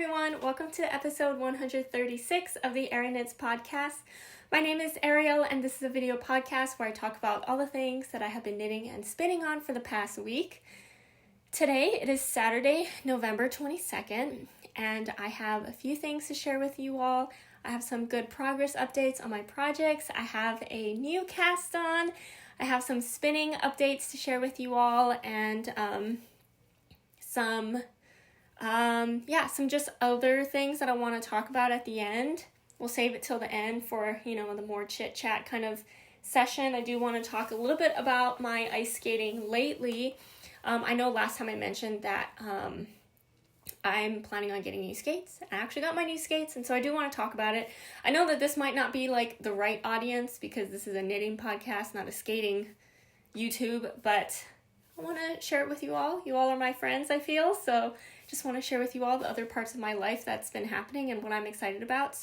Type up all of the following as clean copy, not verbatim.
everyone, welcome to episode 136 of the Arieknits podcast. My name is Ariel and this is a video podcast where I talk about all the things that I have been knitting and spinning on for the past week. Today it is Saturday, November 22nd, and I have a few things to share with you all. I have some good progress updates on my projects. I have a new cast on. I have some spinning updates to share with you all, and some just other things that I want to talk about at the end. We'll save it till the end for, the more chit-chat kind of session. I do want to talk a little bit about my ice skating lately. I know last time I mentioned that I'm planning on getting new skates. I actually got my new skates, and so I do want to talk about it. I know that this might not be like the right audience because this is a knitting podcast, not a skating YouTube, but I want to share it with you all. You all are my friends, I feel, so just want to share with you all the other parts of my life that's been happening and what I'm excited about.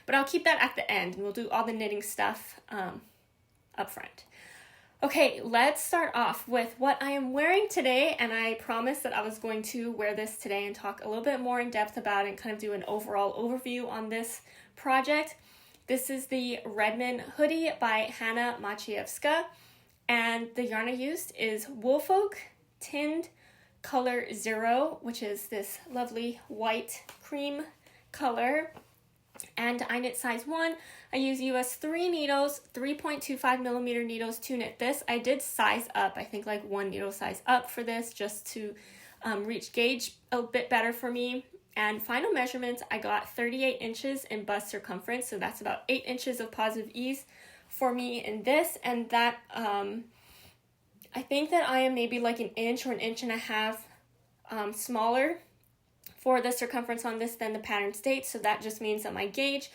But I'll keep that at the end, and we'll do all the knitting stuff up front. Okay, let's start off with what I am wearing today, and I promised that I was going to wear this today and talk a little bit more in depth about it and kind of do an overall overview on this project. This is the Redmond Hoodie by Hanna Maciejewska, and the yarn I used is Woolfolk Tynd color 0, which is this lovely white cream color, and I knit size 1. I use US 3 needles, 3.25 millimeter needles to knit this. I did size up, I think like 1 needle size up for this, just to reach gauge a bit better for me. And final measurements, I got 38 inches in bust circumference, so that's about 8 inches of positive ease for me in this, and that I think that I am maybe like an inch or an inch and a half smaller for the circumference on this than the pattern states, so that just means that my gauge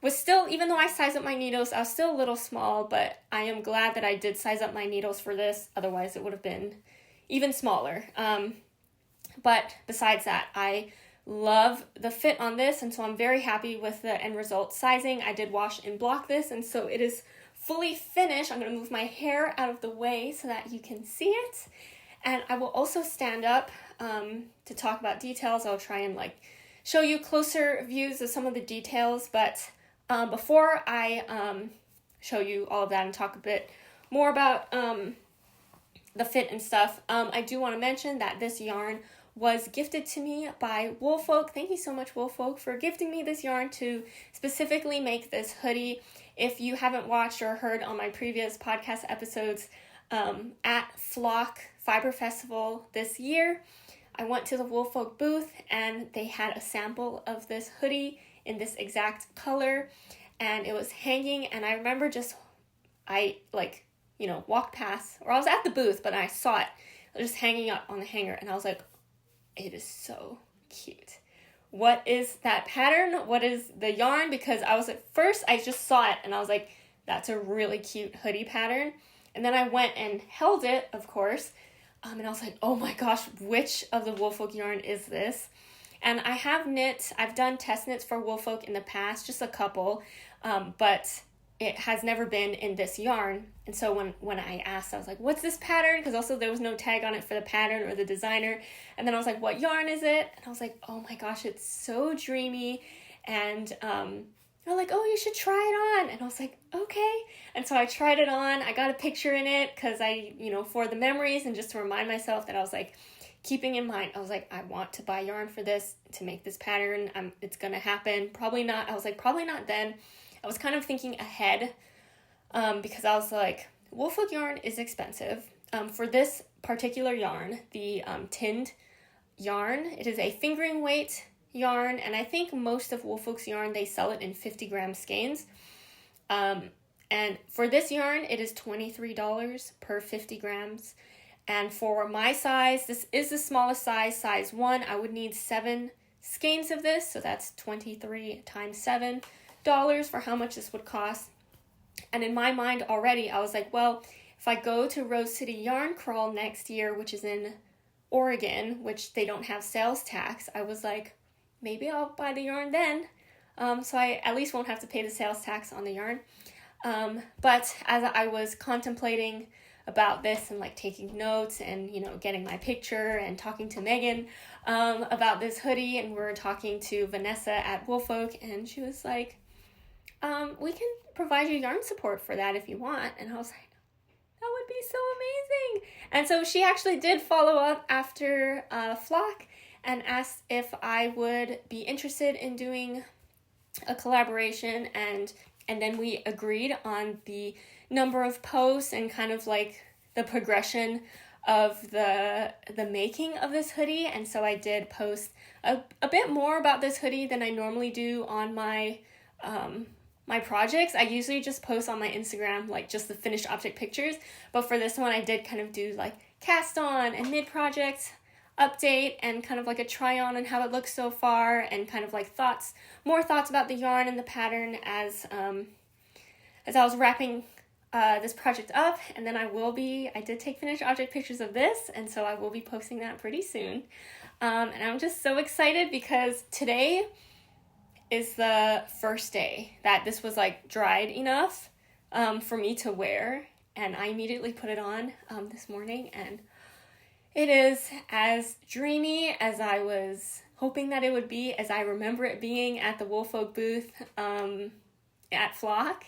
was still, even though I sized up my needles, I was still a little small, but I am glad that I did size up my needles for this, otherwise it would have been even smaller. But besides that, I love the fit on this, and so I'm very happy with the end result sizing. I did wash and block this, and so it is fully finished. I'm going to move my hair out of the way so that you can see it, and I will also stand up to talk about details. I'll try and show you closer views of some of the details, but before I show you all of that and talk a bit more about the fit and stuff, I do want to mention that this yarn was gifted to me by Woolfolk. Thank you so much, Woolfolk, for gifting me this yarn to specifically make this hoodie. If you haven't watched or heard on my previous podcast episodes, at Flock Fiber Festival this year, I went to the Woolfolk booth and they had a sample of this hoodie in this exact color, and it was hanging, and I remember I walked past, or I was at the booth, but I saw it just hanging up on the hanger, and I was like, it is so cute. What is that pattern? What is the yarn? Because at first I just saw it and I was like, that's a really cute hoodie pattern. And then I went and held it, of course, and I was like, oh my gosh, which of the Woolfolk yarn is this? And I've done test knits for Woolfolk in the past, just a couple, but it has never been in this yarn. And so when I asked, I was like, what's this pattern? Because also there was no tag on it for the pattern or the designer. And then I was like, what yarn is it? And I was like, oh my gosh, it's so dreamy. And they're like, oh, you should try it on. And I was like, okay. And so I tried it on. I got a picture in it because for the memories and just to remind myself that I was like, keeping in mind, I was like, I want to buy yarn for this to make this pattern. It's going to happen. Probably not. I was like, probably not then. I was kind of thinking ahead because I was like, Woolfolk yarn is expensive. For this particular yarn, the Tynd yarn, it is a fingering weight yarn, and I think most of Woolfolk's yarn, they sell it in 50-gram skeins. And for this yarn, it is $23 per 50 grams. And for my size, this is the smallest size 1. I would need 7 skeins of this, so that's 23 times $7 for how much this would cost. And in my mind already, I was like, well, if I go to Rose City Yarn Crawl next year, which is in Oregon, which they don't have sales tax, I was like, maybe I'll buy the yarn then. So I at least won't have to pay the sales tax on the yarn. But as I was contemplating about this and like taking notes and, you know, getting my picture and talking to Megan about this hoodie. And we're talking to Vanessa at Woolfolk, and she was like, we can provide you yarn support for that if you want. And I was like, that would be so amazing. And so she actually did follow up after Flock and asked if I would be interested in doing a collaboration, and then we agreed on the number of posts and kind of like the progression of the making of this hoodie. And so I did post a bit more about this hoodie than I normally do on my my projects. I usually just post on my Instagram like just the finished object pictures, but for this one I did kind of do like cast on and mid project update and kind of like a try on and how it looks so far, and kind of like more thoughts about the yarn and the pattern as I was wrapping this project up. And then I did take finished object pictures of this, and so I will be posting that pretty soon. And I'm just so excited because today is the first day that this was like dried enough for me to wear, and I immediately put it on this morning, and it is as dreamy as I was hoping that it would be, as I remember it being at the Woolfolk booth at Flock,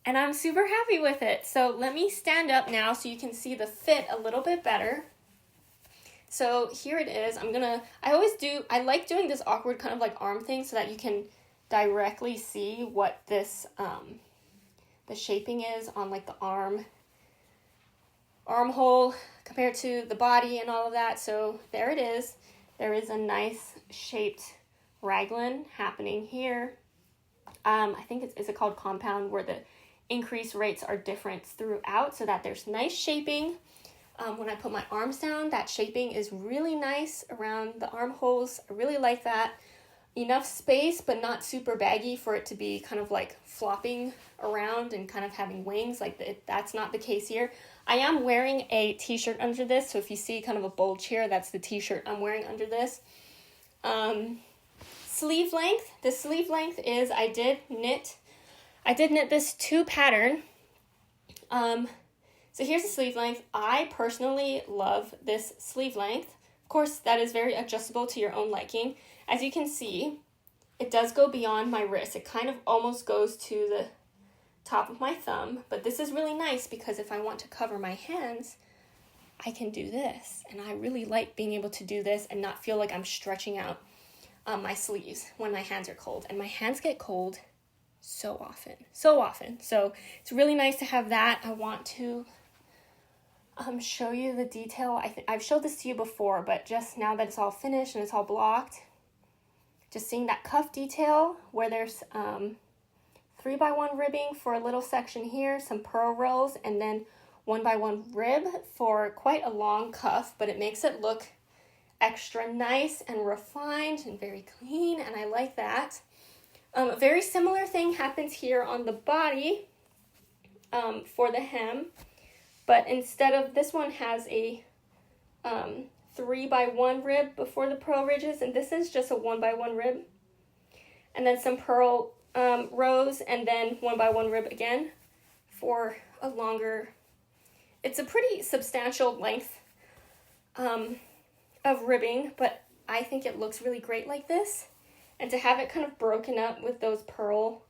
and I'm super happy with it. So let me stand up now so you can see the fit a little bit better. So here it is. I like doing this awkward kind of like arm thing so that you can directly see what this, the shaping is on like the armhole compared to the body and all of that. So there it is. There is a nice shaped raglan happening here. I think is it called compound, where the increase rates are different throughout so that there's nice shaping. When I put my arms down, that shaping is really nice around the armholes. I really like that. Enough space, but not super baggy for it to be kind of like flopping around and kind of having wings. Like that's not the case here. I am wearing a t-shirt under this, so if you see kind of a bulge here, that's the t-shirt I'm wearing under this. Sleeve length. The sleeve length is I did knit this 2 pattern. So here's the sleeve length. I personally love this sleeve length. Of course, that is very adjustable to your own liking. As you can see, it does go beyond my wrist. It kind of almost goes to the top of my thumb, but this is really nice because if I want to cover my hands, I can do this. And I really like being able to do this and not feel like I'm stretching out my sleeves when my hands are cold. And my hands get cold so often. So it's really nice to have that. I want to show you the detail. I've showed this to you before, but just now that it's all finished and it's all blocked, just seeing that cuff detail where there's 3x1 ribbing for a little section here, some purl rolls, and then 1x1 rib for quite a long cuff, but it makes it look extra nice and refined and very clean, and I like that. A very similar thing happens here on the body for the hem, but instead of this one has a 3x1 rib before the purl ridges, and this is just a 1x1 rib, and then some purl rows, and then 1x1 rib again for a longer. It's a pretty substantial length of ribbing, but I think it looks really great like this. And to have it kind of broken up with those purl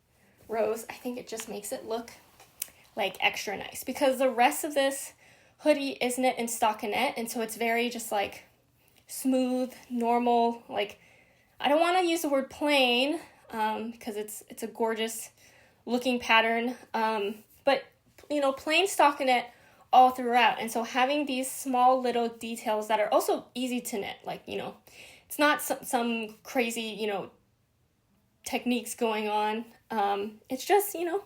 rows, I think it just makes it look like extra nice, because the rest of this hoodie is knit in stockinette, and so it's very just like smooth, normal. Like, I don't want to use the word plain because it's a gorgeous looking pattern, but you know, plain stockinette all throughout. And so having these small little details that are also easy to knit, like, you know, it's not some crazy, you know, techniques going on. It's just, you know,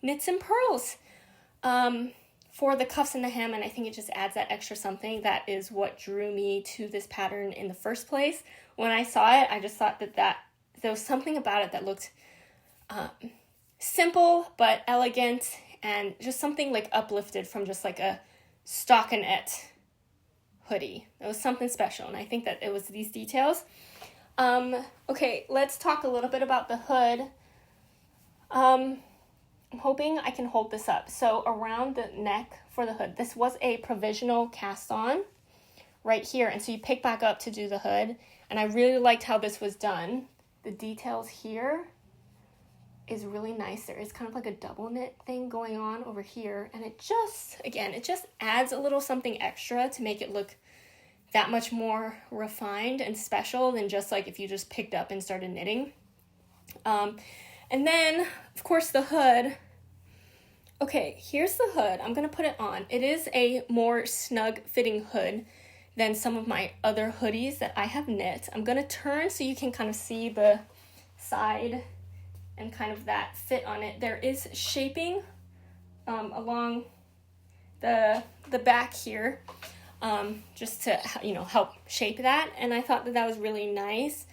knits and purls for the cuffs and the hem, and I think it just adds that extra something. That is what drew me to this pattern in the first place. When I saw it, I just thought that there was something about it that looked simple but elegant, and just something like uplifted from just like a stockinette hoodie. It was something special, and I think that it was these details. Okay, let's talk a little bit about the hood. I'm hoping I can hold this up. So around the neck for the hood, this was a provisional cast on right here. And so you pick back up to do the hood. And I really liked how this was done. The details here is really nice. There is kind of like a double knit thing going on over here. And it just, again, it just adds a little something extra to make it look that much more refined and special than just like if you just picked up and started knitting. And then, of course, the hood. Okay, here's the hood. I'm going to put it on. It is a more snug fitting hood than some of my other hoodies that I have knit. I'm going to turn so you can kind of see the side and kind of that fit on it. There is shaping along the back here, just to, you know, help shape that. And I thought that that was really nice.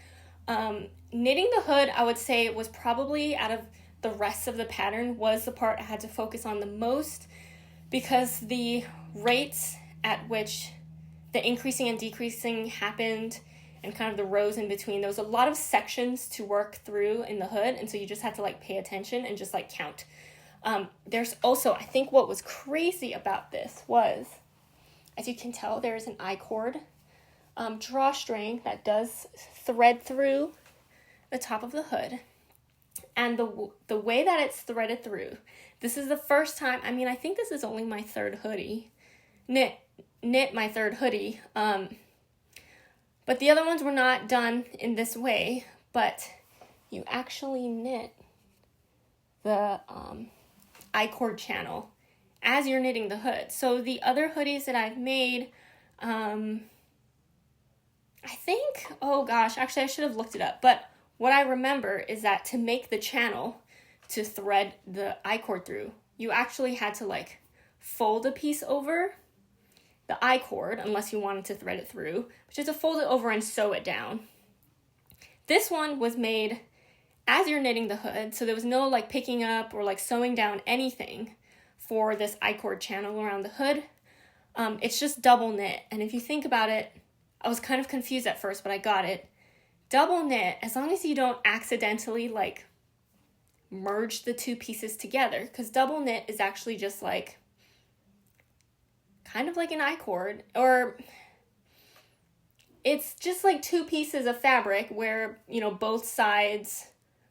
Knitting the hood, I would say, was probably out of the rest of the pattern was the part I had to focus on the most, because the rates at which the increasing and decreasing happened and kind of the rows in between, there was a lot of sections to work through in the hood, and so you just had to like pay attention and just like count. There's also, I think what was crazy about this was, as you can tell, there is an I-cord drawstring that does thread through the top of the hood. And the way that it's threaded through, this is the first time, I mean, I think this is only my third hoodie, knit my third hoodie, but the other ones were not done in this way, but you actually knit the I-cord channel as you're knitting the hood. So the other hoodies that I've made, I think, oh gosh, actually I should have looked it up, but what I remember is that to make the channel to thread the I-cord through, you actually had to like fold a piece over the I-cord, unless you wanted to thread it through, but you have to fold it over and sew it down. This one was made as you're knitting the hood, so there was no like picking up or like sewing down anything for this I-cord channel around the hood. It's just double knit, and if you think about it, I was kind of confused at first, but I got it. Double knit, as long as you don't accidentally like merge the two pieces together, because double knit is actually just like kind of like an I-cord, or it's just like two pieces of fabric where, you know, both sides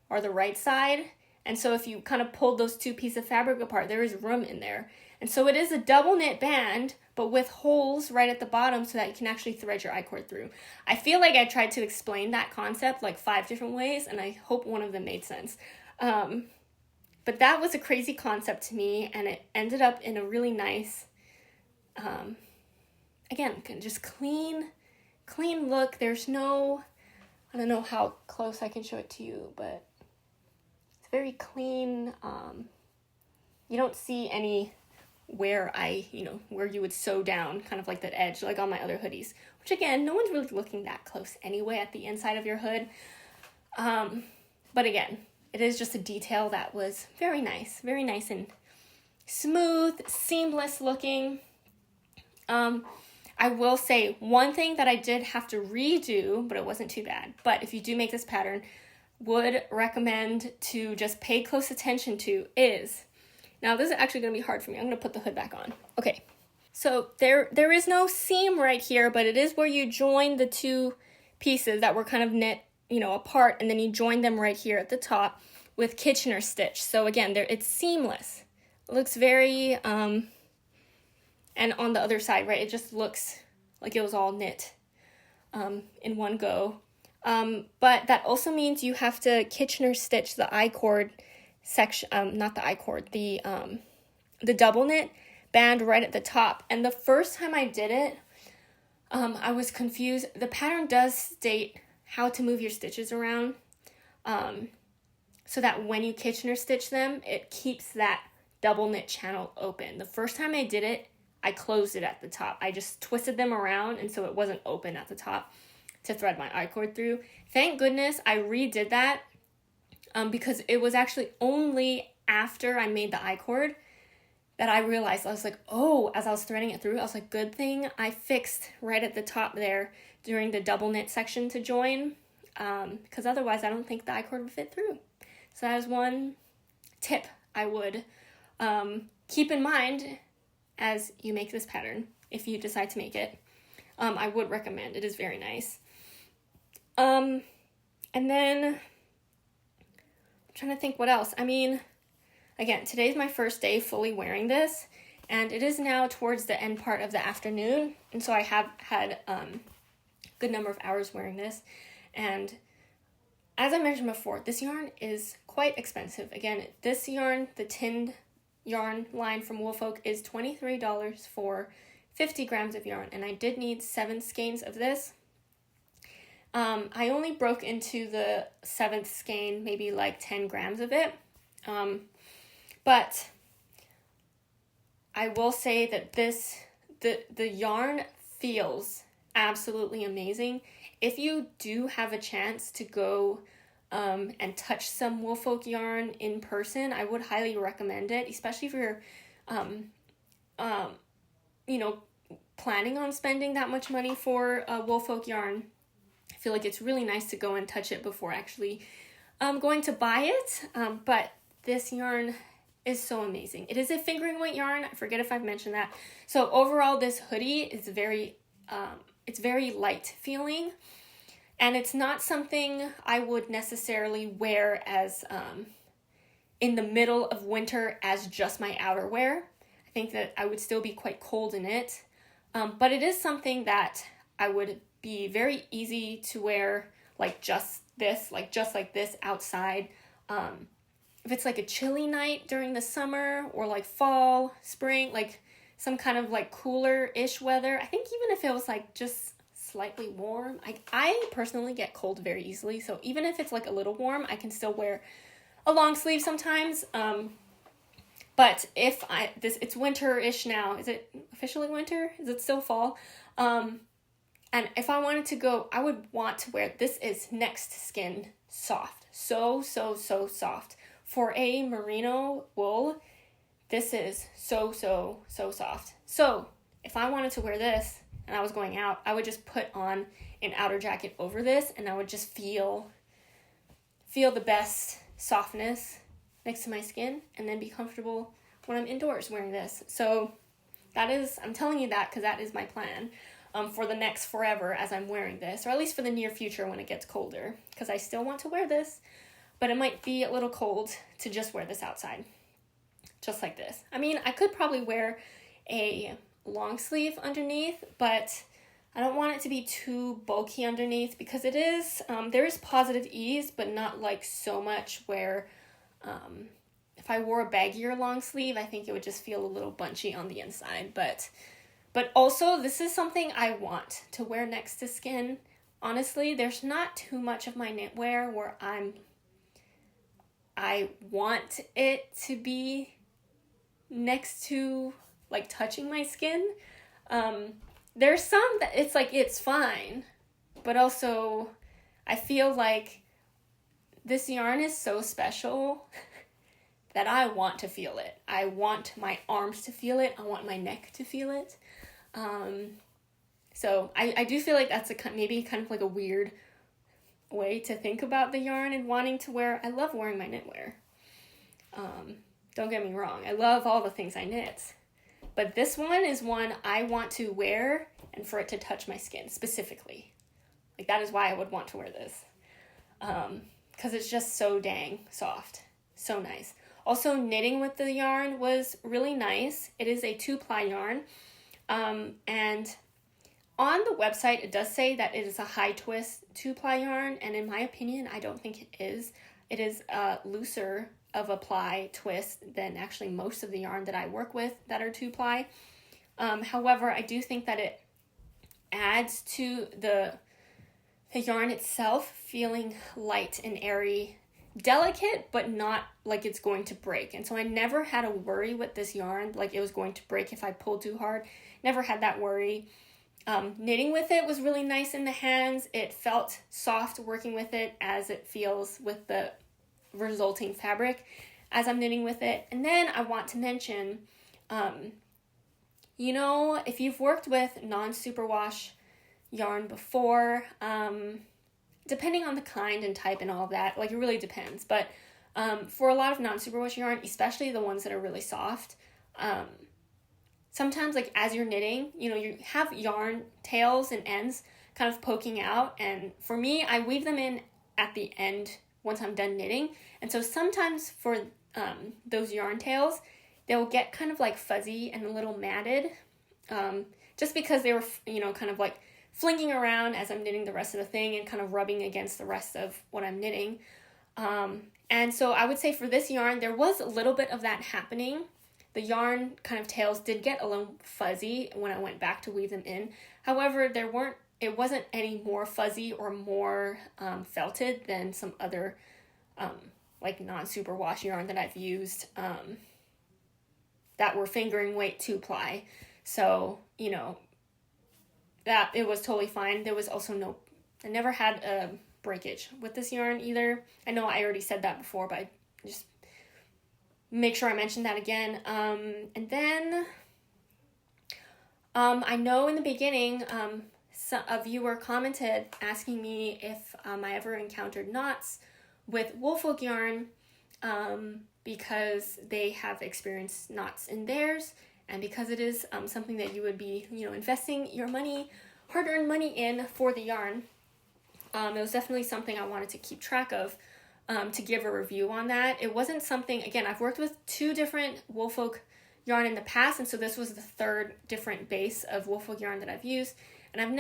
are the right side. And so if you kind of pulled those two pieces of fabric apart, there is room in there. And so it is a double knit band, but with holes right at the bottom so that you can actually thread your I-cord through. I feel like I tried to explain that concept like 5 different ways, and I hope one of them made sense. But that was a crazy concept to me, and it ended up in a really nice, again, just clean look. There's no, I don't know how close I can show it to you, but it's very clean. You don't see any where where you would sew down kind of like that edge, like on my other hoodies, which again, no one's really looking that close anyway at the inside of your hood. But again, it is just a detail that was very nice and smooth, seamless looking. I will say one thing that I did have to redo, but it wasn't too bad. But if you do make this pattern, would recommend to just pay close attention to is, now this is actually going to be hard for me. I'm going to put the hood back on. Okay, so there is no seam right here, but it is where you join the two pieces that were kind of knit, apart, and then you join them right here at the top with Kitchener stitch. So again, it's seamless. It looks very, and on the other side, right, it just looks like it was all knit in one go. But that also means you have to Kitchener stitch the I-cord section, not the I-cord, the double knit band right at the top. And the first time I did it, I was confused. The pattern does state how to move your stitches around, so that when you Kitchener stitch them, it keeps that double knit channel open. The first time I did it, I closed it at the top. I just twisted them around, and so it wasn't open at the top to thread my I-cord through. Thank goodness I redid that, because it was actually only after I made the I-cord that I realized, I was like, oh, as I was threading it through, I was like, good thing I fixed right at the top there during the double knit section to join, because otherwise I don't think the I-cord would fit through. So that is one tip I would keep in mind as you make this pattern, if you decide to make it. I would recommend. It is very nice. And then I'm trying to think what else. I mean, again, today's my first day fully wearing this, and it is now towards the end part of the afternoon, and so I have had good number of hours wearing this. And as I mentioned before, this yarn is quite expensive. Again, this yarn, the Tynd yarn line from Woolfolk, is $23 for 50 grams of yarn, and I did need 7 skeins of this. I only broke into the 7th skein, maybe like 10 grams of it. But I will say that the yarn feels absolutely amazing. If you do have a chance to go and touch some Woolfolk yarn in person, I would highly recommend it, especially if you're planning on spending that much money for Woolfolk yarn. I feel like it's really nice to go and touch it before actually going to buy it. But this yarn is so amazing. It is a fingering weight yarn. I forget if I've mentioned that. So overall, this hoodie is it's very light feeling, and it's not something I would necessarily wear as in the middle of winter as just my outerwear. I think that I would still be quite cold in it, but it is something that I would be very easy to wear like just like this outside. If it's like a chilly night during the summer or like fall, spring, like some kind of like cooler-ish weather. I think even if it was like just slightly warm, I personally get cold very easily. So even if it's like a little warm, I can still wear a long sleeve sometimes. But if it's winter-ish now. Is it officially winter? Is it still fall? And if I wanted to go, I would want to wear, this is next skin soft. So soft. For a merino wool, this is so soft. So if I wanted to wear this and I was going out, I would just put on an outer jacket over this, and I would just feel the best softness next to my skin, and then be comfortable when I'm indoors wearing this. So I'm telling you that because that is my plan for the next forever as I'm wearing this, or at least for the near future when it gets colder, because I still want to wear this, but it might be a little cold to just wear this outside, just like this. I mean, I could probably wear a long sleeve underneath, but I don't want it to be too bulky underneath, because it is, there is positive ease, but not like so much where if I wore a baggier long sleeve, I think it would just feel a little bunchy on the inside. But also, this is something I want to wear next to skin. Honestly, there's not too much of my knitwear where I want it to be next to, like, touching my skin. There's some that it's fine, but also I feel like this yarn is so special that I want to feel it. I want my arms to feel it. I want my neck to feel it. So I do feel like that's maybe kind of like a weird way to think about the yarn and wanting to wear. I love wearing my knitwear. Don't get me wrong. I love all the things I knit. But this one is one I want to wear and for it to touch my skin specifically. Like, that is why I would want to wear this. Because it's just so dang soft. So nice. Also, knitting with the yarn was really nice. It is a 2-ply yarn. And on the website, it does say that it is a high twist 2-ply yarn. And in my opinion, I don't think it is. It is looser of a ply twist than actually most of the yarn that I work with that are 2-ply. However, I do think that it adds to the yarn itself feeling light and airy, delicate, but not like it's going to break. And so I never had a worry with this yarn, like it was going to break if I pulled too hard. Never had that worry. Knitting with it was really nice in the hands. It felt soft working with it as it feels with the resulting fabric as I'm knitting with it. And then I want to mention, if you've worked with non-superwash yarn before, depending on the kind and type and all of that, like, it really depends, but For a lot of non-superwash yarn, especially the ones that are really soft, sometimes like as you're knitting, you know, you have yarn tails and ends kind of poking out, and for me, I weave them in at the end once I'm done knitting. And so sometimes for those yarn tails, they'll get kind of like fuzzy and a little matted, just because they were, you know, kind of like flinging around as I'm knitting the rest of the thing and kind of rubbing against the rest of what I'm knitting. And so I would say for this yarn, there was a little bit of that happening. The yarn kind of tails did get a little fuzzy when I went back to weave them in. However, it wasn't any more fuzzy or more felted than some other like non-superwash yarn that I've used that were fingering weight 2-ply. So, you know, that it was totally fine. There was also I never had a breakage with this yarn either. I know I already said that before, but I just make sure I mention that again. And then I know in the beginning, a viewer commented asking me if I ever encountered knots with Woolfolk yarn, because they have experienced knots in theirs, and because it is something that you would be, you know, investing your money, hard-earned money in for the yarn. It was definitely something I wanted to keep track of, to give a review on that. It wasn't something, again, I've worked with 2 different Woolfolk yarn in the past, and so this was the 3rd different base of Woolfolk yarn that I've used. And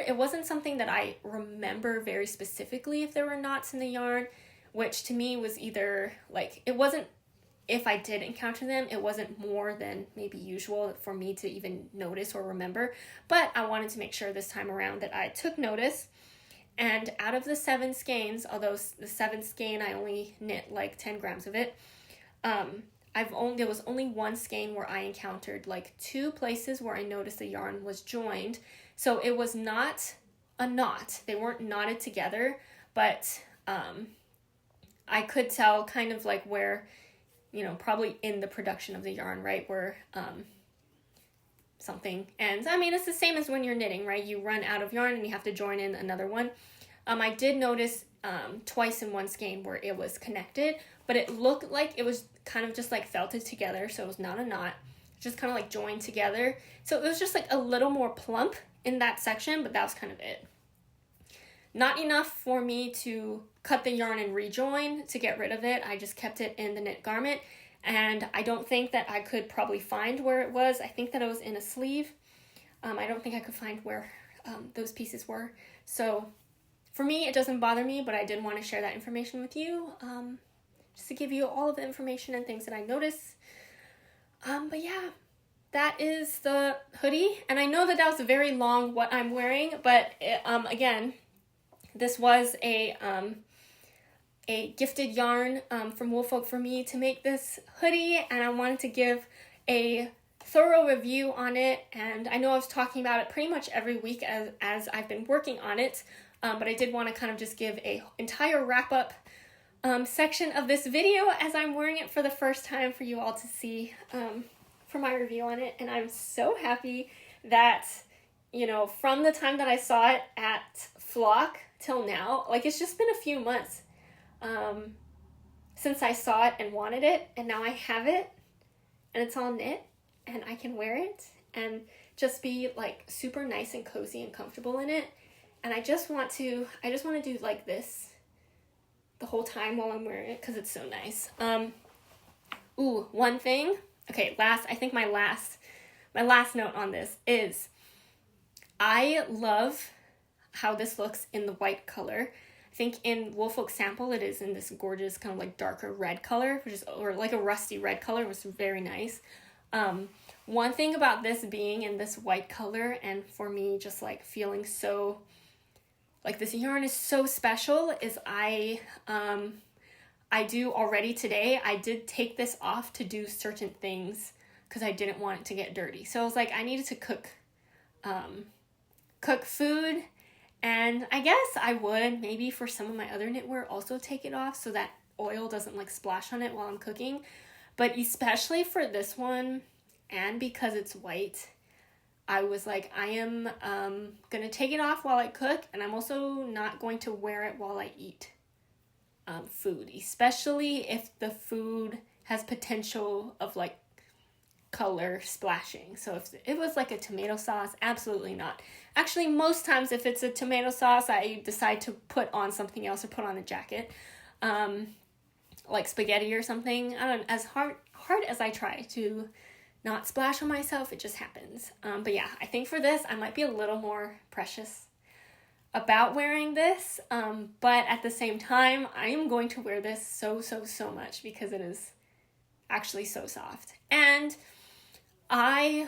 it wasn't something that I remember very specifically if there were knots in the yarn, which to me was either, like, it wasn't, if I did encounter them, it wasn't more than maybe usual for me to even notice or remember. But I wanted to make sure this time around that I took notice. And out of the 7 skeins, although the 7th skein I only knit like 10 grams of it, there was only one skein where I encountered like 2 places where I noticed the yarn was joined. So it was not a knot. They weren't knotted together, but I could tell kind of like where, you know, probably in the production of the yarn, right, where something ends. I mean, it's the same as when you're knitting, right? You run out of yarn and you have to join in another one. I did notice twice in one skein where it was connected, but it looked like it was kind of just like felted together, so it was not a knot, just kind of like joined together. So it was just like a little more plump in that section, but that was kind of it. Not enough for me to cut the yarn and rejoin to get rid of it. I just kept it in the knit garment, and I don't think that I could probably find where it was. I think that it was in a sleeve. I don't think I could find where those pieces were. So for me, it doesn't bother me, but I did want to share that information with you, just to give you all of the information and things that I noticed. But yeah, that is the hoodie. And I know that that was a very long what I'm wearing, but again, this was a gifted yarn from Woolfolk for me to make this hoodie, and I wanted to give a thorough review on it. And I know I was talking about it pretty much every week as I've been working on it, but I did want to kind of just give a entire wrap-up section of this video as I'm wearing it for the first time for you all to see for my review on it. And I'm so happy that, you know, from the time that I saw it at Flock till now, like, it's just been a few months since I saw it and wanted it, and now I have it, and it's all knit, and I can wear it and just be like super nice and cozy and comfortable in it. And I just want to do like this the whole time while I'm wearing it because it's so nice. One thing. Okay, I think my last note on this is I love how this looks in the white color. I think in Woolfolk sample it is in this gorgeous kind of like darker red color, or like a rusty red color, which is very nice. One thing about this being in this white color, and for me just like feeling so like this yarn is so special, is I do already today, I did take this off to do certain things because I didn't want it to get dirty. So I was like, I needed to cook food, and I guess I would maybe for some of my other knitwear also take it off so that oil doesn't like splash on it while I'm cooking. But especially for this one, and because it's white, I was like, I am gonna take it off while I cook, and I'm also not going to wear it while I eat. food, especially if the food has potential of like color splashing. So if it was like a tomato sauce, absolutely not. Actually, most times if it's a tomato sauce, I decide to put on something else or put on a jacket, like spaghetti or something. I don't, as hard as I try to not splash on myself, it just happens. But yeah, I think for this, I might be a little more precious about wearing this, but at the same time, I am going to wear this so much because it is actually so soft. And I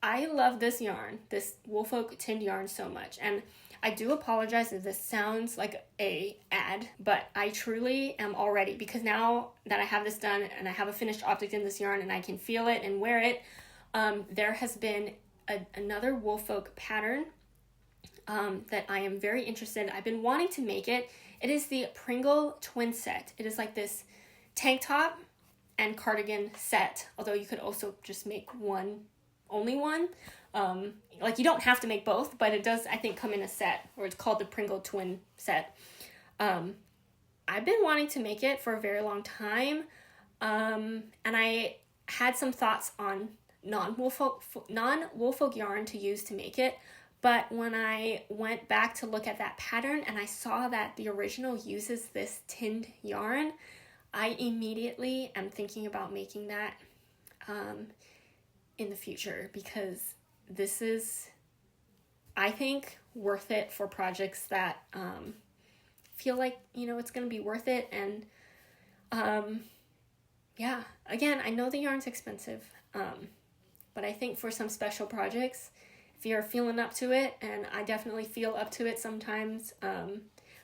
love this yarn, this Woolfolk Tynd yarn so much. And I do apologize if this sounds like a ad, but I truly am all ready, because now that I have this done and I have a finished object in this yarn and I can feel it and wear it, there has been another Woolfolk pattern that I am very interested in. I've been wanting to make it. It is the Pringle twin set. It is like this tank top and cardigan set, although you could also just make only one. Like you don't have to make both, but it does, I think, come in a set, or it's called the Pringle twin set. I've been wanting to make it for a very long time, and I had some thoughts on non-Woolfolk yarn to use to make it, but when I went back to look at that pattern and I saw that the original uses this Tynd yarn, I immediately am thinking about making that in the future, because this is, I think, worth it for projects that feel like, it's going to be worth it. And yeah, again, I know the yarn's expensive, but I think for some special projects, if you're feeling up to it, and I definitely feel up to it sometimes,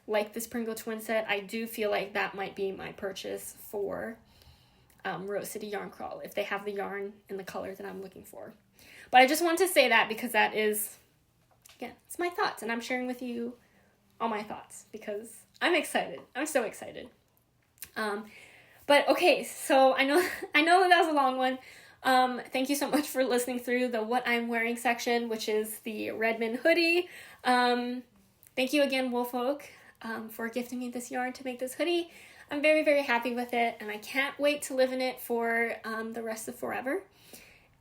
like this Pringle twin set, I do feel like that might be my purchase for Rose City Yarn Crawl, if they have the yarn in the color that I'm looking for. But I just wanted to say that because that is, again, it's my thoughts, and I'm sharing with you all my thoughts because I'm excited. I'm so excited. But okay, so I know that was a long one. Thank you so much for listening through the what I'm wearing section, which is the Redmond hoodie. Thank you again, Woolfolk, for gifting me this yarn to make this hoodie. I'm very, very happy with it, and I can't wait to live in it for the rest of forever.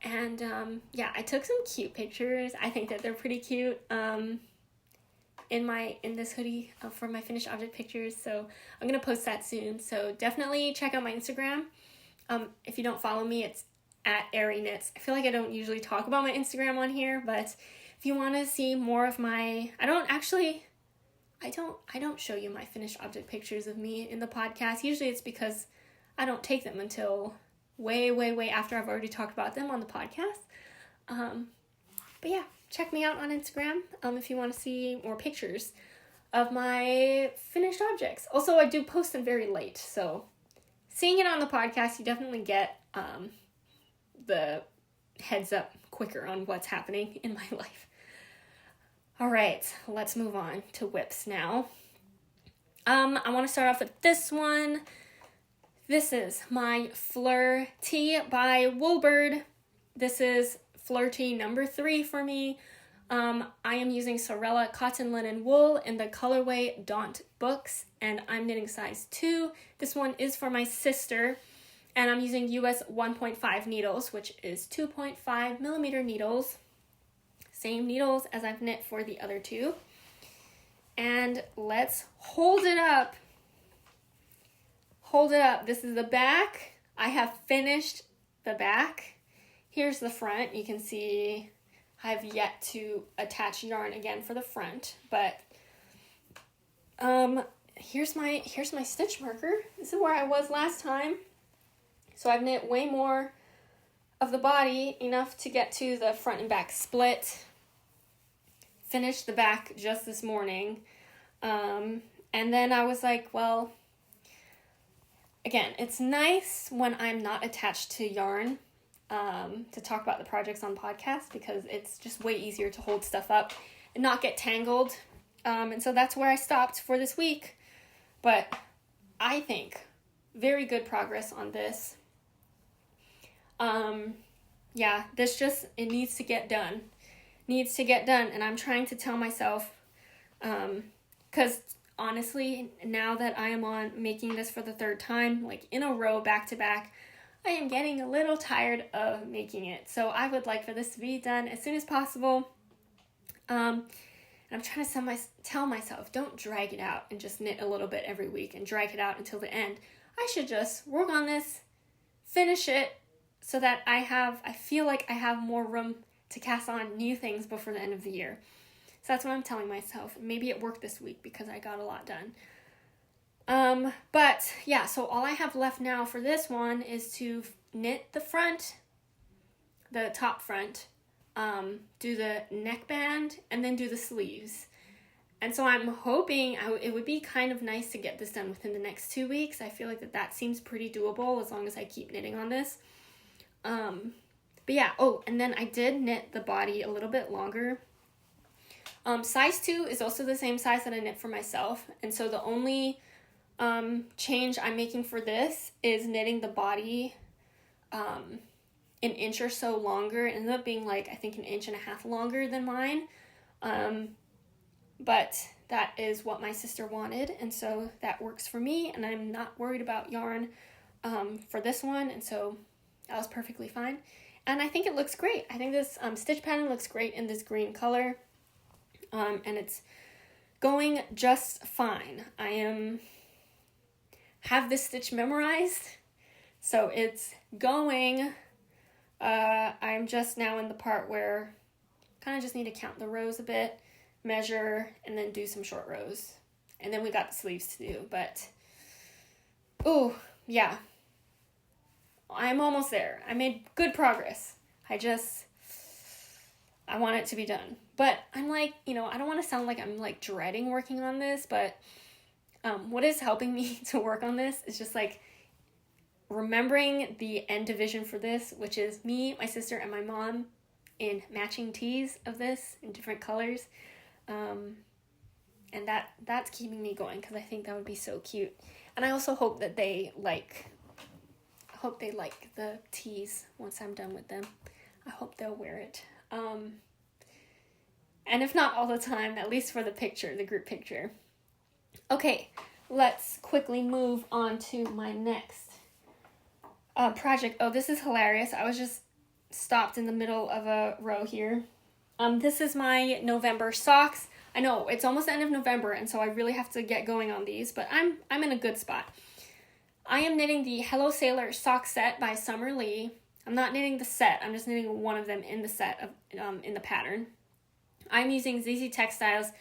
And yeah, I took some cute pictures. I think that they're pretty cute in this hoodie for my finished object pictures. So I'm gonna post that soon. So definitely check out my Instagram. If you don't follow me, it's at arieknits. I feel like I don't usually talk about my Instagram on here, but if you want to see more of my, I don't show you my finished object pictures of me in the podcast. Usually it's because I don't take them until way after I've already talked about them on the podcast. But yeah, check me out on Instagram if you want to see more pictures of my finished objects. Also, I do post them very late, so seeing it on the podcast, you definitely get the heads up quicker on what's happening in my life. All right, let's move on to whips now. I want to start off with this one. This is my Fleur Tee by Woolbird. This is Fleur Tee number 3 for me. I am using Sewrella cotton linen wool in the colorway Daunt Books, and I'm knitting size 2. This one is for my sister, and I'm using US 1.5 needles, which is 2.5 millimeter needles. Same needles as I've knit for the other 2. And let's hold it up. Hold it up. This is the back. I have finished the back. Here's the front. You can see I've yet to attach yarn again for the front, but here's my stitch marker. This is where I was last time. So I've knit way more of the body, enough to get to the front and back split. Finished the back just this morning. And then I was like, well, again, it's nice when I'm not attached to yarn to talk about the projects on podcasts, because it's just way easier to hold stuff up and not get tangled. And so that's where I stopped for this week. But I think very good progress on this. Yeah, it needs to get done. And I'm trying to tell myself, because honestly, now that I am on making this for the third time, like in a row, back to back, I am getting a little tired of making it. So I would like for this to be done as soon as possible. And I'm trying to tell myself, don't drag it out and just knit a little bit every week and drag it out until the end. I should just work on this, finish it, so that I feel like I have more room to cast on new things before the end of the year. So that's what I'm telling myself. Maybe it worked this week because I got a lot done. But yeah, so all I have left now for this one is to knit the front, the top front, do the neckband, and then do the sleeves. And so I'm hoping it would be kind of nice to get this done within the next 2 weeks. I feel like that seems pretty doable as long as I keep knitting on this. But yeah, and then I did knit the body a little bit longer. Size 2 is also the same size that I knit for myself. And so the only change I'm making for this is knitting the body an inch or so longer. It ended up being like, I think, 1.5 inches longer than mine. But that is what my sister wanted, and so that works for me, and I'm not worried about yarn for this one, and so that was perfectly fine. And I think it looks great. I think this stitch pattern looks great in this green color, and it's going just fine. I have this stitch memorized, so it's going. I'm just now in the part where I kind of just need to count the rows a bit, measure, and then do some short rows. And then we got the sleeves to do, but yeah. I'm almost there. I made good progress. I want it to be done. But I'm like, I don't want to sound like I'm like dreading working on this, but what is helping me to work on this is just like remembering the end division for this, which is me, my sister, and my mom in matching tees of this in different colors. And that's keeping me going because I think that would be so cute. And I also hope that they like the tees once I'm done with them. I hope they'll wear it. And if not all the time, at least for the picture, the group picture. Okay, let's quickly move on to my next project. Oh, this is hilarious. I was just stopped in the middle of a row here. This is my November socks. I know it's almost the end of November, and so I really have to get going on these, but I'm in a good spot. I am knitting the Hello Sailor sock set by Summer Lee. I'm not knitting the set. I'm just knitting one of them in the set of in the pattern. I'm using Zeezee Textiles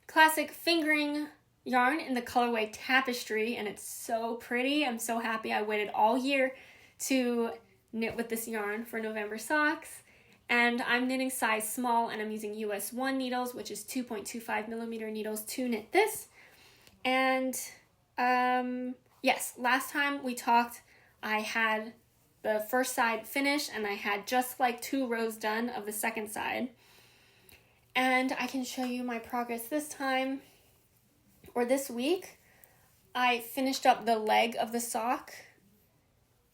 classic fingering yarn in the colorway Tapestry, and it's so pretty. I'm so happy I waited all year to knit with this yarn for November socks. And I'm knitting size small, and I'm using US 1 needles, which is 2.25 millimeter needles to knit this. And yes, last time we talked, I had the first side finished, and I had just like 2 rows done of the second side. And I can show you my progress this time, or this week. I finished up the leg of the sock,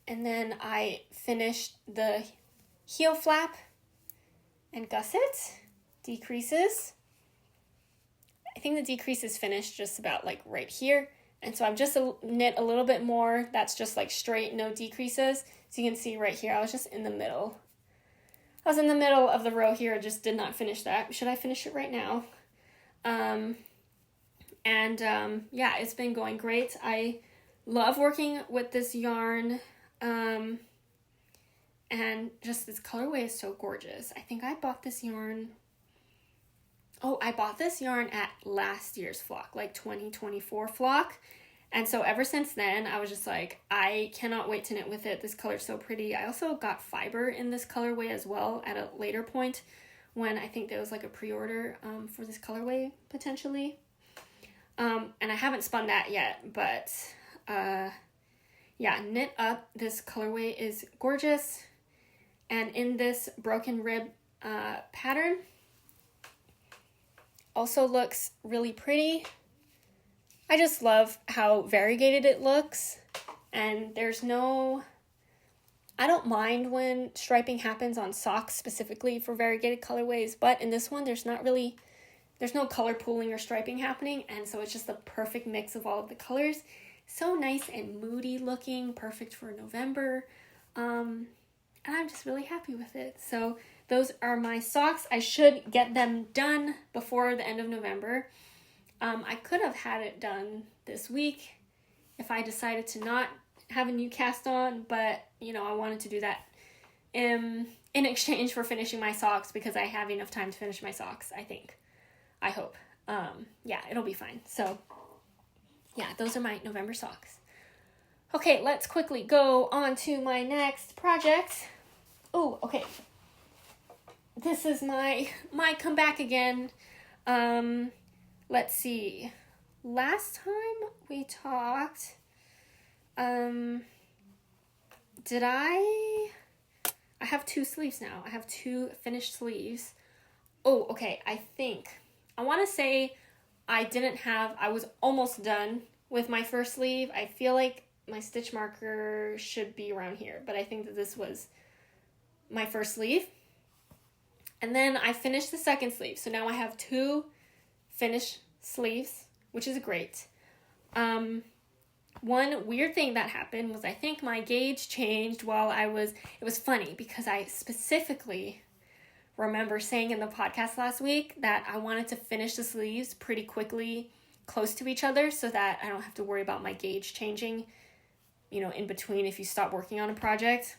and then I finished the heel flap and gusset, decreases. I think the decrease is finished just about like right here. And so I've just knit a little bit more. That's just like straight, no decreases. So you can see right here, I was just in the middle. I was in the middle of the row here. I just did not finish that. Should I finish it right now? Yeah, it's been going great. I love working with this yarn. And just this colorway is so gorgeous. I think I bought this yarn. I bought this yarn at last year's flock, like 2024 flock. And so ever since then, I was just like, I cannot wait to knit with it. This color's so pretty. I also got fiber in this colorway as well at a later point when I think there was like a pre-order for this colorway potentially. And I haven't spun that yet, but yeah, knit up. This colorway is gorgeous. And in this broken rib pattern, also looks really pretty. I just love how variegated it looks. And there's no... I don't mind when striping happens on socks specifically for variegated colorways, but in this one, there's not really there's no color pooling or striping happening, and so it's just the perfect mix of all of the colors. So nice and moody looking, perfect for November. And I'm just really happy with it. So those are my socks. I should get them done before the end of November. I could have had it done this week if I decided to not have a new cast on, but I wanted to do that in exchange for finishing my socks, because I have enough time to finish my socks, I hope. Yeah, it'll be fine. So yeah, those are my November socks. Okay, let's quickly go on to my next project. Oh, okay. This is my Comebackigan. Let's see. Last time we talked, did I have 2 sleeves now. I have 2 finished sleeves. Oh, okay. I want to say I was almost done with my first sleeve. I feel like my stitch marker should be around here, but I think that this was my first sleeve. And then I finished the second sleeve. So now I have 2 finished sleeves, which is great. One weird thing that happened was I think my gauge changed it was funny because I specifically remember saying in the podcast last week that I wanted to finish the sleeves pretty quickly, close to each other, so that I don't have to worry about my gauge changing, in between if you stop working on a project.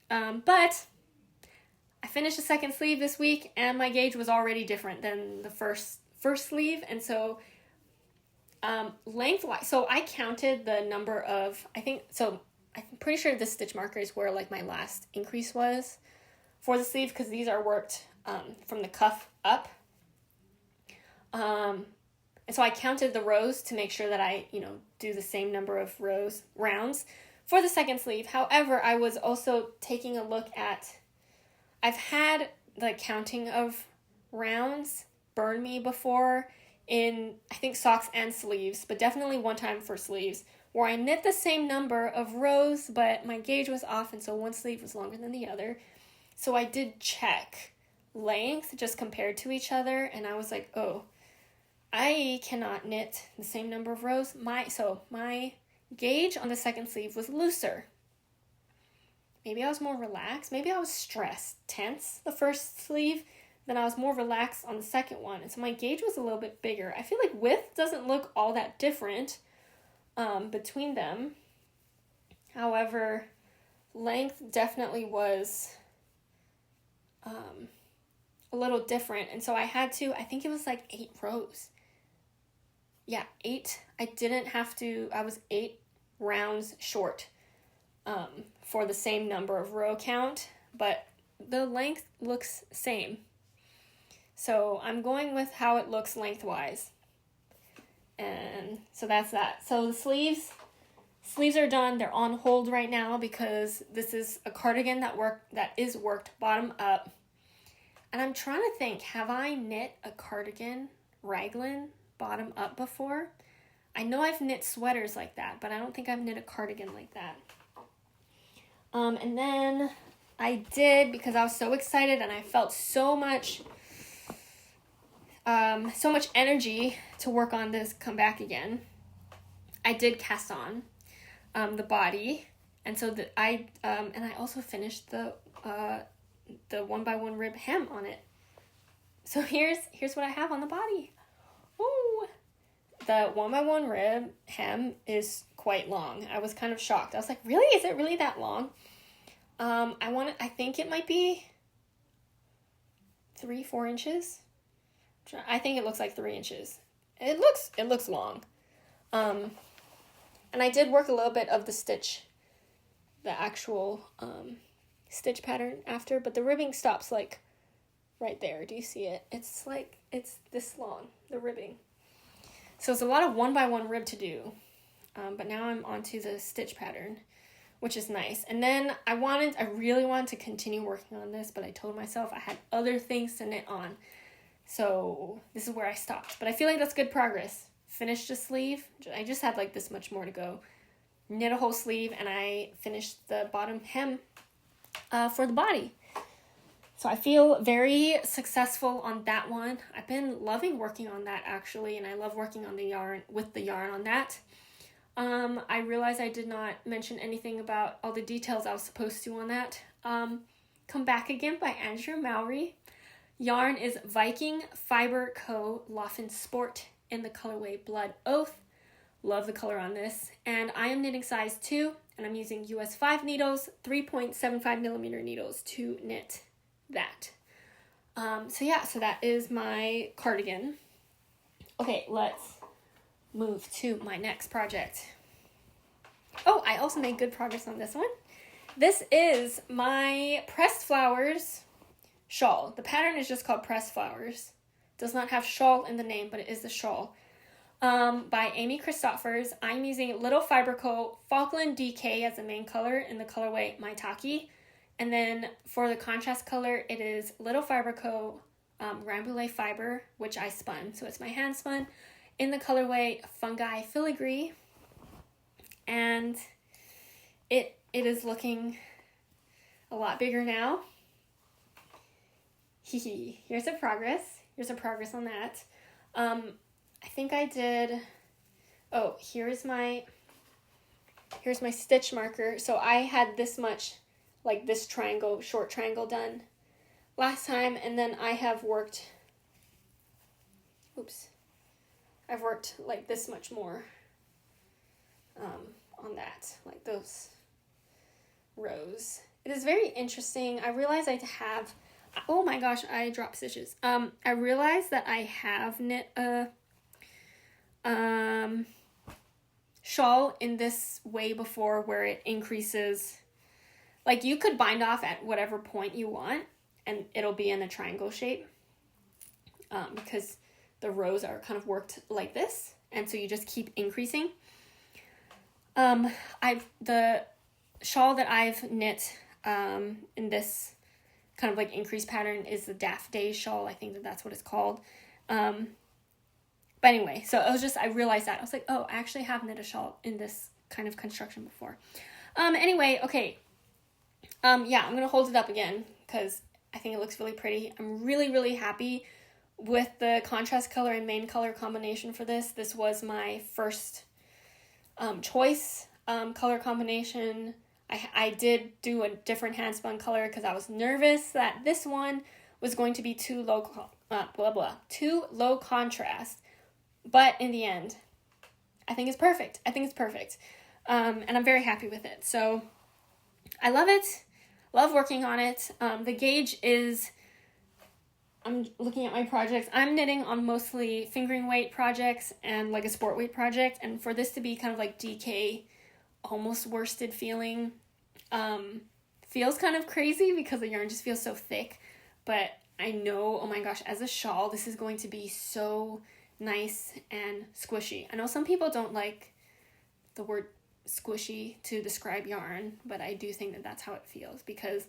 But I finished the second sleeve this week and my gauge was already different than the first sleeve. And so lengthwise, so I counted the number of, I'm pretty sure the stitch marker is where like my last increase was for the sleeve, because these are worked from the cuff up. And so I counted the rows to make sure that I, do the same number of rounds for the second sleeve. However, I was also taking a look at, I've had the counting of rounds burn me before in, I think, socks and sleeves, but definitely one time for sleeves, where I knit the same number of rows, but my gauge was off, and so one sleeve was longer than the other. So I did check length just compared to each other, and I was like, oh, I cannot knit the same number of rows. My gauge on the second sleeve was looser. Maybe I was more relaxed. Maybe I was stressed, tense the first sleeve, then I was more relaxed on the second one. And so my gauge was a little bit bigger. I feel like width doesn't look all that different between them. However, length definitely was a little different. And so I had to, I think it was like 8 rows. Yeah, 8. I was 8 rounds short for the same number of row count, but the length looks same. So I'm going with how it looks lengthwise. And so that's that. So the sleeves are done. They're on hold right now because this is a cardigan that is worked bottom up. And I'm trying to think, have I knit a cardigan raglan bottom up before? I know I've knit sweaters like that, but I don't think I've knit a cardigan like that. And then I did, because I was so excited and I felt so much energy to work on this Comebackigan. I did cast on the body, and so I also finished the 1x1 rib hem on it. So here's what I have on the body. Ooh, the 1x1 rib hem is quite long. I was kind of shocked. I was like, really? Is it really that long? I think it might be 3-4 inches. I think it looks like 3 inches. It looks long. And I did work a little bit of the actual stitch pattern after, but the ribbing stops like right there. Do you see it? It's this long, the ribbing. So it's a lot of 1x1 rib to do. But now I'm onto the stitch pattern, which is nice. And then I really wanted to continue working on this, but I told myself I had other things to knit on. So this is where I stopped. But I feel like that's good progress. Finished a sleeve. I just had like this much more to go. Knit a whole sleeve, and I finished the bottom hem for the body. So I feel very successful on that one. I've been loving working on that actually, and I love working on the yarn on that. I realized I did not mention anything about all the details I was supposed to on that. Comebackigan by Andrea Mowry. Yarn is Viking Fiber Co. Lofn Sport in the colorway Blood Oath. Love the color on this. And I am knitting size 2, and I'm using US 5 needles, 3.75 millimeter needles to knit that. So that is my cardigan. Okay, let's move to my next project. Oh, I also made good progress on this one. This is my Pressed Flowers shawl. The pattern is just called Pressed Flowers. Does not have shawl in the name, but it is the shawl. By Amy Christoffers. I'm using Little Fiber Co. Falkland DK as the main color in the colorway Maitake. And then for the contrast color, it is Little Fiber Co. Rambouillet fiber, which I spun. So it's my hand spun in the colorway Fungi Filigree. And it is looking a lot bigger now. Here's a progress. Here's a progress on that. I think I did, here's my stitch marker. So I had this much, like this triangle, short triangle done last time, and then I have worked, I've worked like this much more on that, like those rows. It is very interesting. I realize I have, oh my gosh, I dropped stitches. I realized that I have knit a shawl in this way before where it increases, like you could bind off at whatever point you want and it'll be in a triangle shape, because the rows are kind of worked like this, and so you just keep increasing. The shawl that I've knit in this kind of like increase pattern is the Daft Days shawl. I think that's what it's called. But anyway, so I realized that. I was like, oh, I actually have knit a shawl in this kind of construction before. Anyway, okay. I'm going to hold it up again because I think it looks really pretty. I'm really, really happy with the contrast color and main color combination for this. This was my first choice color combination. I did do a different handspun color because I was nervous that this one was going to be too low contrast. But in the end, I think it's perfect. And I'm very happy with it. So I love it. Love working on it. The gauge is, I'm looking at my projects. I'm knitting on mostly fingering weight projects and like a sport weight project. And for this to be kind of like DK, almost worsted feeling, feels kind of crazy because the yarn just feels so thick. But I know, oh my gosh, as a shawl, this is going to be so nice and squishy. I know some people don't like the word squishy to describe yarn, but I do think that that's how it feels because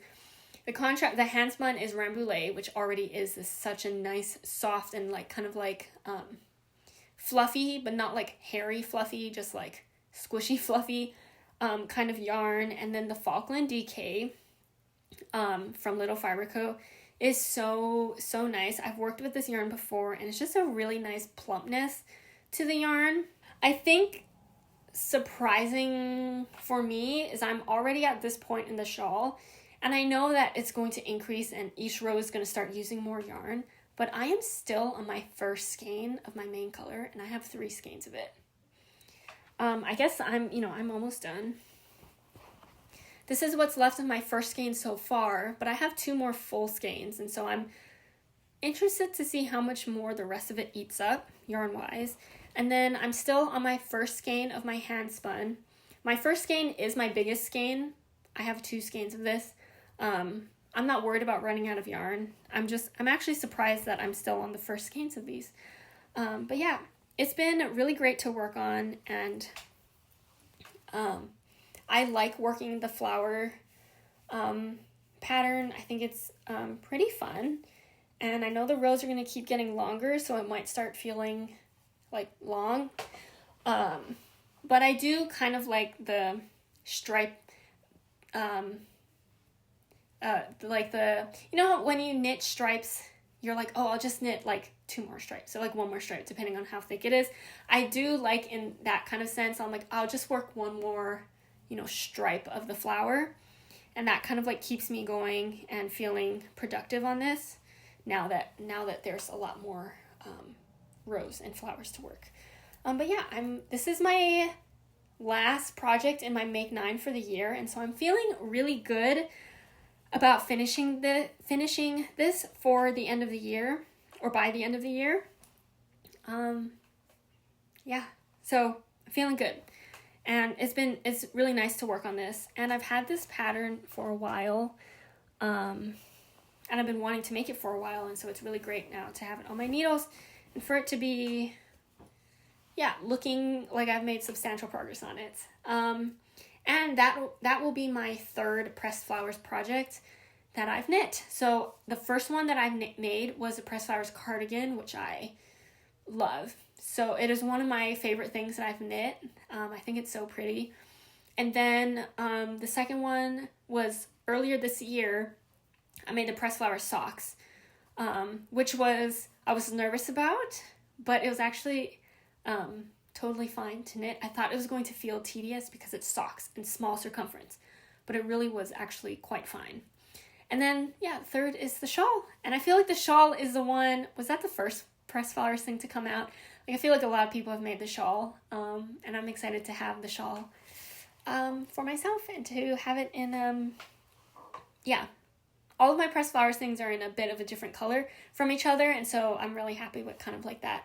the handspun is Rambouillet, which already is such a nice, soft, and like kind of like fluffy, but not like hairy fluffy, just like squishy fluffy kind of yarn. And then the Falkland DK from Little Fiber Co. is so nice. I've worked with this yarn before, and it's just a really nice plumpness to the yarn. I think surprising for me is I'm already at this point in the shawl, and I know that it's going to increase and each row is going to start using more yarn, but I am still on my first skein of my main color, and I have 3 skeins of it. I guess I'm almost done. This is what's left of my first skein so far, but I have 2 more full skeins, and so I'm interested to see how much more the rest of it eats up, yarn-wise. And then I'm still on my first skein of my hand spun. My first skein is my biggest skein. I have 2 skeins of this. I'm not worried about running out of yarn. I'm actually surprised that I'm still on the first skeins of these. But yeah, it's been really great to work on, and I like working the flower pattern. I think it's pretty fun, and I know the rows are going to keep getting longer, so it might start feeling like long, but I do kind of like the stripe when you knit stripes, you're like, oh, I'll just knit like 2 more stripes, so like 1 more stripe, depending on how thick it is. I do like in that kind of sense, I'm like, I'll just work 1 more, stripe of the flower, and that kind of like keeps me going and feeling productive on this, now that there's a lot more rows and flowers to work. But yeah, this is my last project in my Make 9 for the year, and so I'm feeling really good about finishing this for the end of the year, or by the end of the year. Yeah, so I'm feeling good, and it's really nice to work on this, and I've had this pattern for a while, and I've been wanting to make it for a while, and so it's really great now to have it on my needles, and for it to be, looking like I've made substantial progress on it. And that will be my 3rd pressed flowers project that I've knit. So the first one that I've made was a pressed flowers cardigan, which I love. So it is one of my favorite things that I've knit. I think it's so pretty. And then the second one was earlier this year. I made the pressed flowers socks, which I was nervous about, but it was actually totally fine to knit. I thought it was going to feel tedious because it's socks and small circumference, but it really was actually quite fine. And then, 3rd is the shawl. And I feel like the shawl is the one, was that the first pressed flowers thing to come out? Like, I feel like a lot of people have made the shawl, and I'm excited to have the shawl for myself and to have it in, all of my pressed flowers things are in a bit of a different color from each other, and so I'm really happy with kind of like that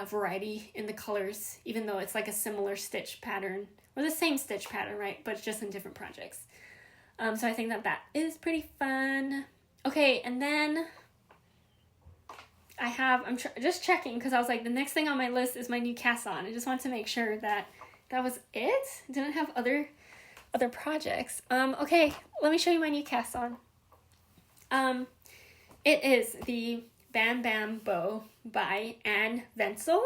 variety in the colors, even though it's like a similar stitch pattern, or the same stitch pattern, right? But it's just in different projects. So I think that is pretty fun. Okay, and then I'm just checking, because I was like, the next thing on my list is my new cast on. I just wanted to make sure that was it. Didn't have other projects. Okay, let me show you my new cast on. It is the Bam Bam Bow by Anne Ventzel,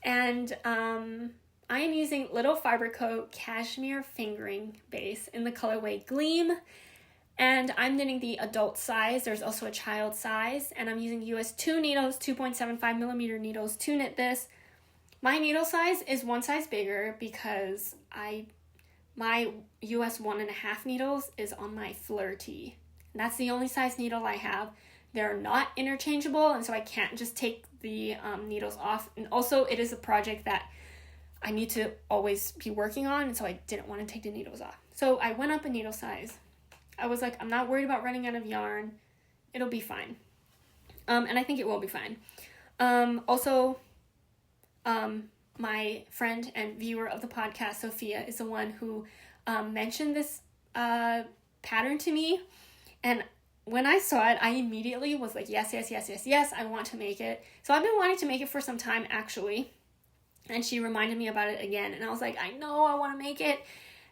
and I am using Little Fiber Coat Cashmere Fingering Base in the colorway Gleam, and I'm knitting the adult size. There's also a child size, and I'm using US 2 needles, 2.75 millimeter needles to knit this. My needle size is 1 size bigger because my US 1.5 needles is on my Fleur Tee. And that's the only size needle I have. They're not interchangeable, and so I can't just take the needles off. And also, it is a project that I need to always be working on, and so I didn't want to take the needles off. So I went up a needle size. I was like, I'm not worried about running out of yarn. It'll be fine. And I think it will be fine. Also, my friend and viewer of the podcast, Sophia, is the one who mentioned this pattern to me, and when I saw it, I immediately was like, yes, I want to make it. So I've been wanting to make it for some time, actually. And she reminded me about it again. And I was like, I know, I want to make it.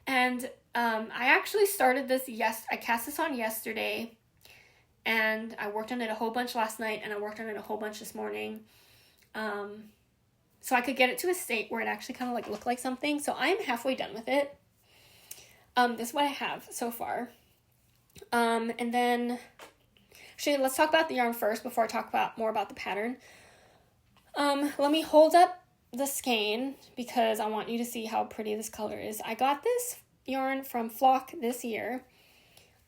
And I actually started this, I cast this on yesterday. And I worked on it a whole bunch last night. And I worked on it a whole bunch this morning. So I could get it to a state where it actually kind of like looked like something. So I'm halfway done with it. This is what I have so far. And then, actually, let's talk about the yarn first before I talk more about the pattern. Let me hold up the skein because I want you to see how pretty this color is. I got this yarn from Flock this year.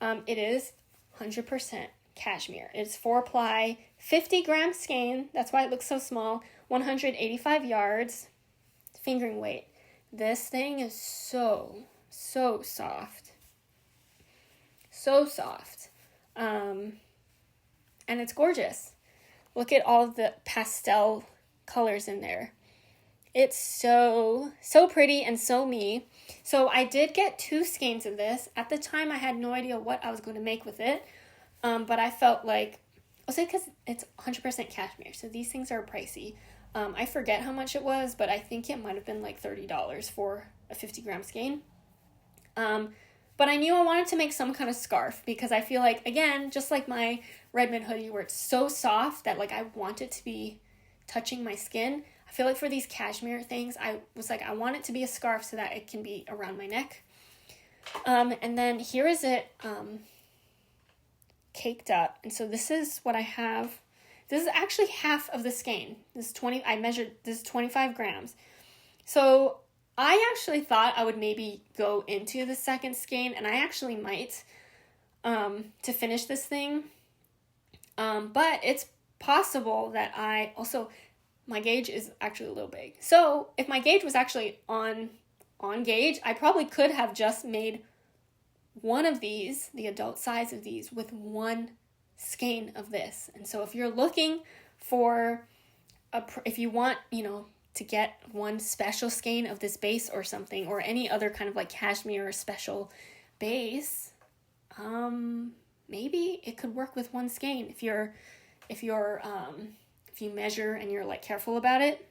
It is 100% cashmere. It's 4-ply, 50-gram skein. That's why it looks so small. 185 yards. Fingering weight. This thing is so soft. So soft. And it's gorgeous. Look at all of the pastel colors in there. It's so pretty and so me. So I did get 2 skeins of this. At the time, I had no idea what I was going to make with it. But I felt like, I'll say because it's 100% cashmere. So these things are pricey. I forget how much it was, but I think it might have been like $30 for a 50-gram skein. But I knew I wanted to make some kind of scarf because I feel like, again, just like my Redmond hoodie where it's so soft that like I want it to be touching my skin. I feel like for these cashmere things, I was like, I want it to be a scarf so that it can be around my neck. And then here is it caked up. And so this is what I have. This is actually half of the skein. This is 25 grams. So I actually thought I would maybe go into the second skein, and I actually might to finish this thing. But it's possible that my gauge is actually a little big. So if my gauge was actually on gauge, I probably could have just made one of these, the adult size of these, with one skein of this. And so if you're looking for if you want, to get one special skein of this base or something, or any other kind of like cashmere or special base, maybe it could work with one skein if you measure and you're like careful about it.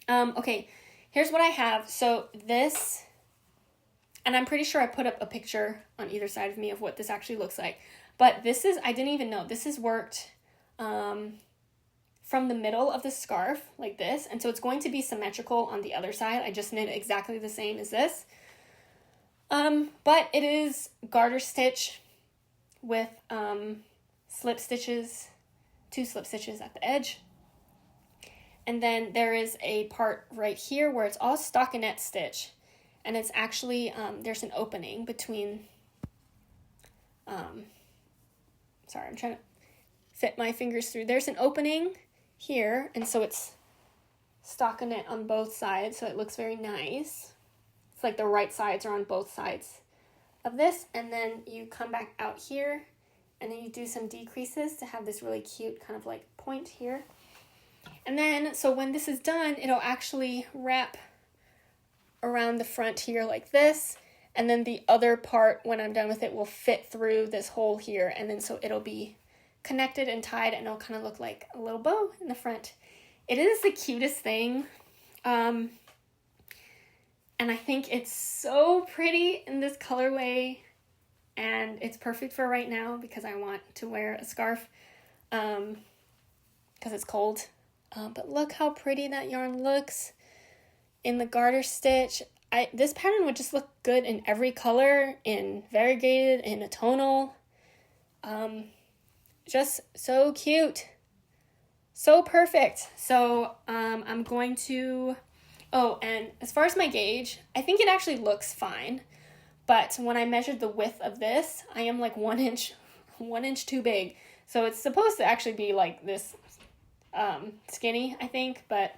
Okay, here's what I have. So this, and I'm pretty sure I put up a picture on either side of me of what this actually looks like. But I didn't even know, this is worked from the middle of the scarf like this. And so it's going to be symmetrical on the other side. I just knit exactly the same as this. But it is garter stitch with slip stitches, 2 slip stitches at the edge. And then there is a part right here where it's all stockinette stitch. And it's actually, there's an opening between, sorry, I'm trying to fit my fingers through. There's an opening here, and so it's stockinette on both sides, so it looks very nice. It's like the right sides are on both sides of this, and then you come back out here, and then you do some decreases to have this really cute kind of like point here. And then, so when this is done, it'll actually wrap around the front here like this, and then the other part, when I'm done with it, will fit through this hole here, and then so it'll be connected and tied, and it'll kind of look like a little bow in the front. It is the cutest thing, and I think it's so pretty in this colorway, and it's perfect for right now because I want to wear a scarf because it's cold. But look how pretty that yarn looks in the garter stitch. This pattern would just look good in every color, in variegated, in a tonal. Just so cute. So perfect. So I'm going to, and as far as my gauge, I think it actually looks fine. But when I measured the width of this, I am like 1 inch too big. So it's supposed to actually be like this skinny, I think, but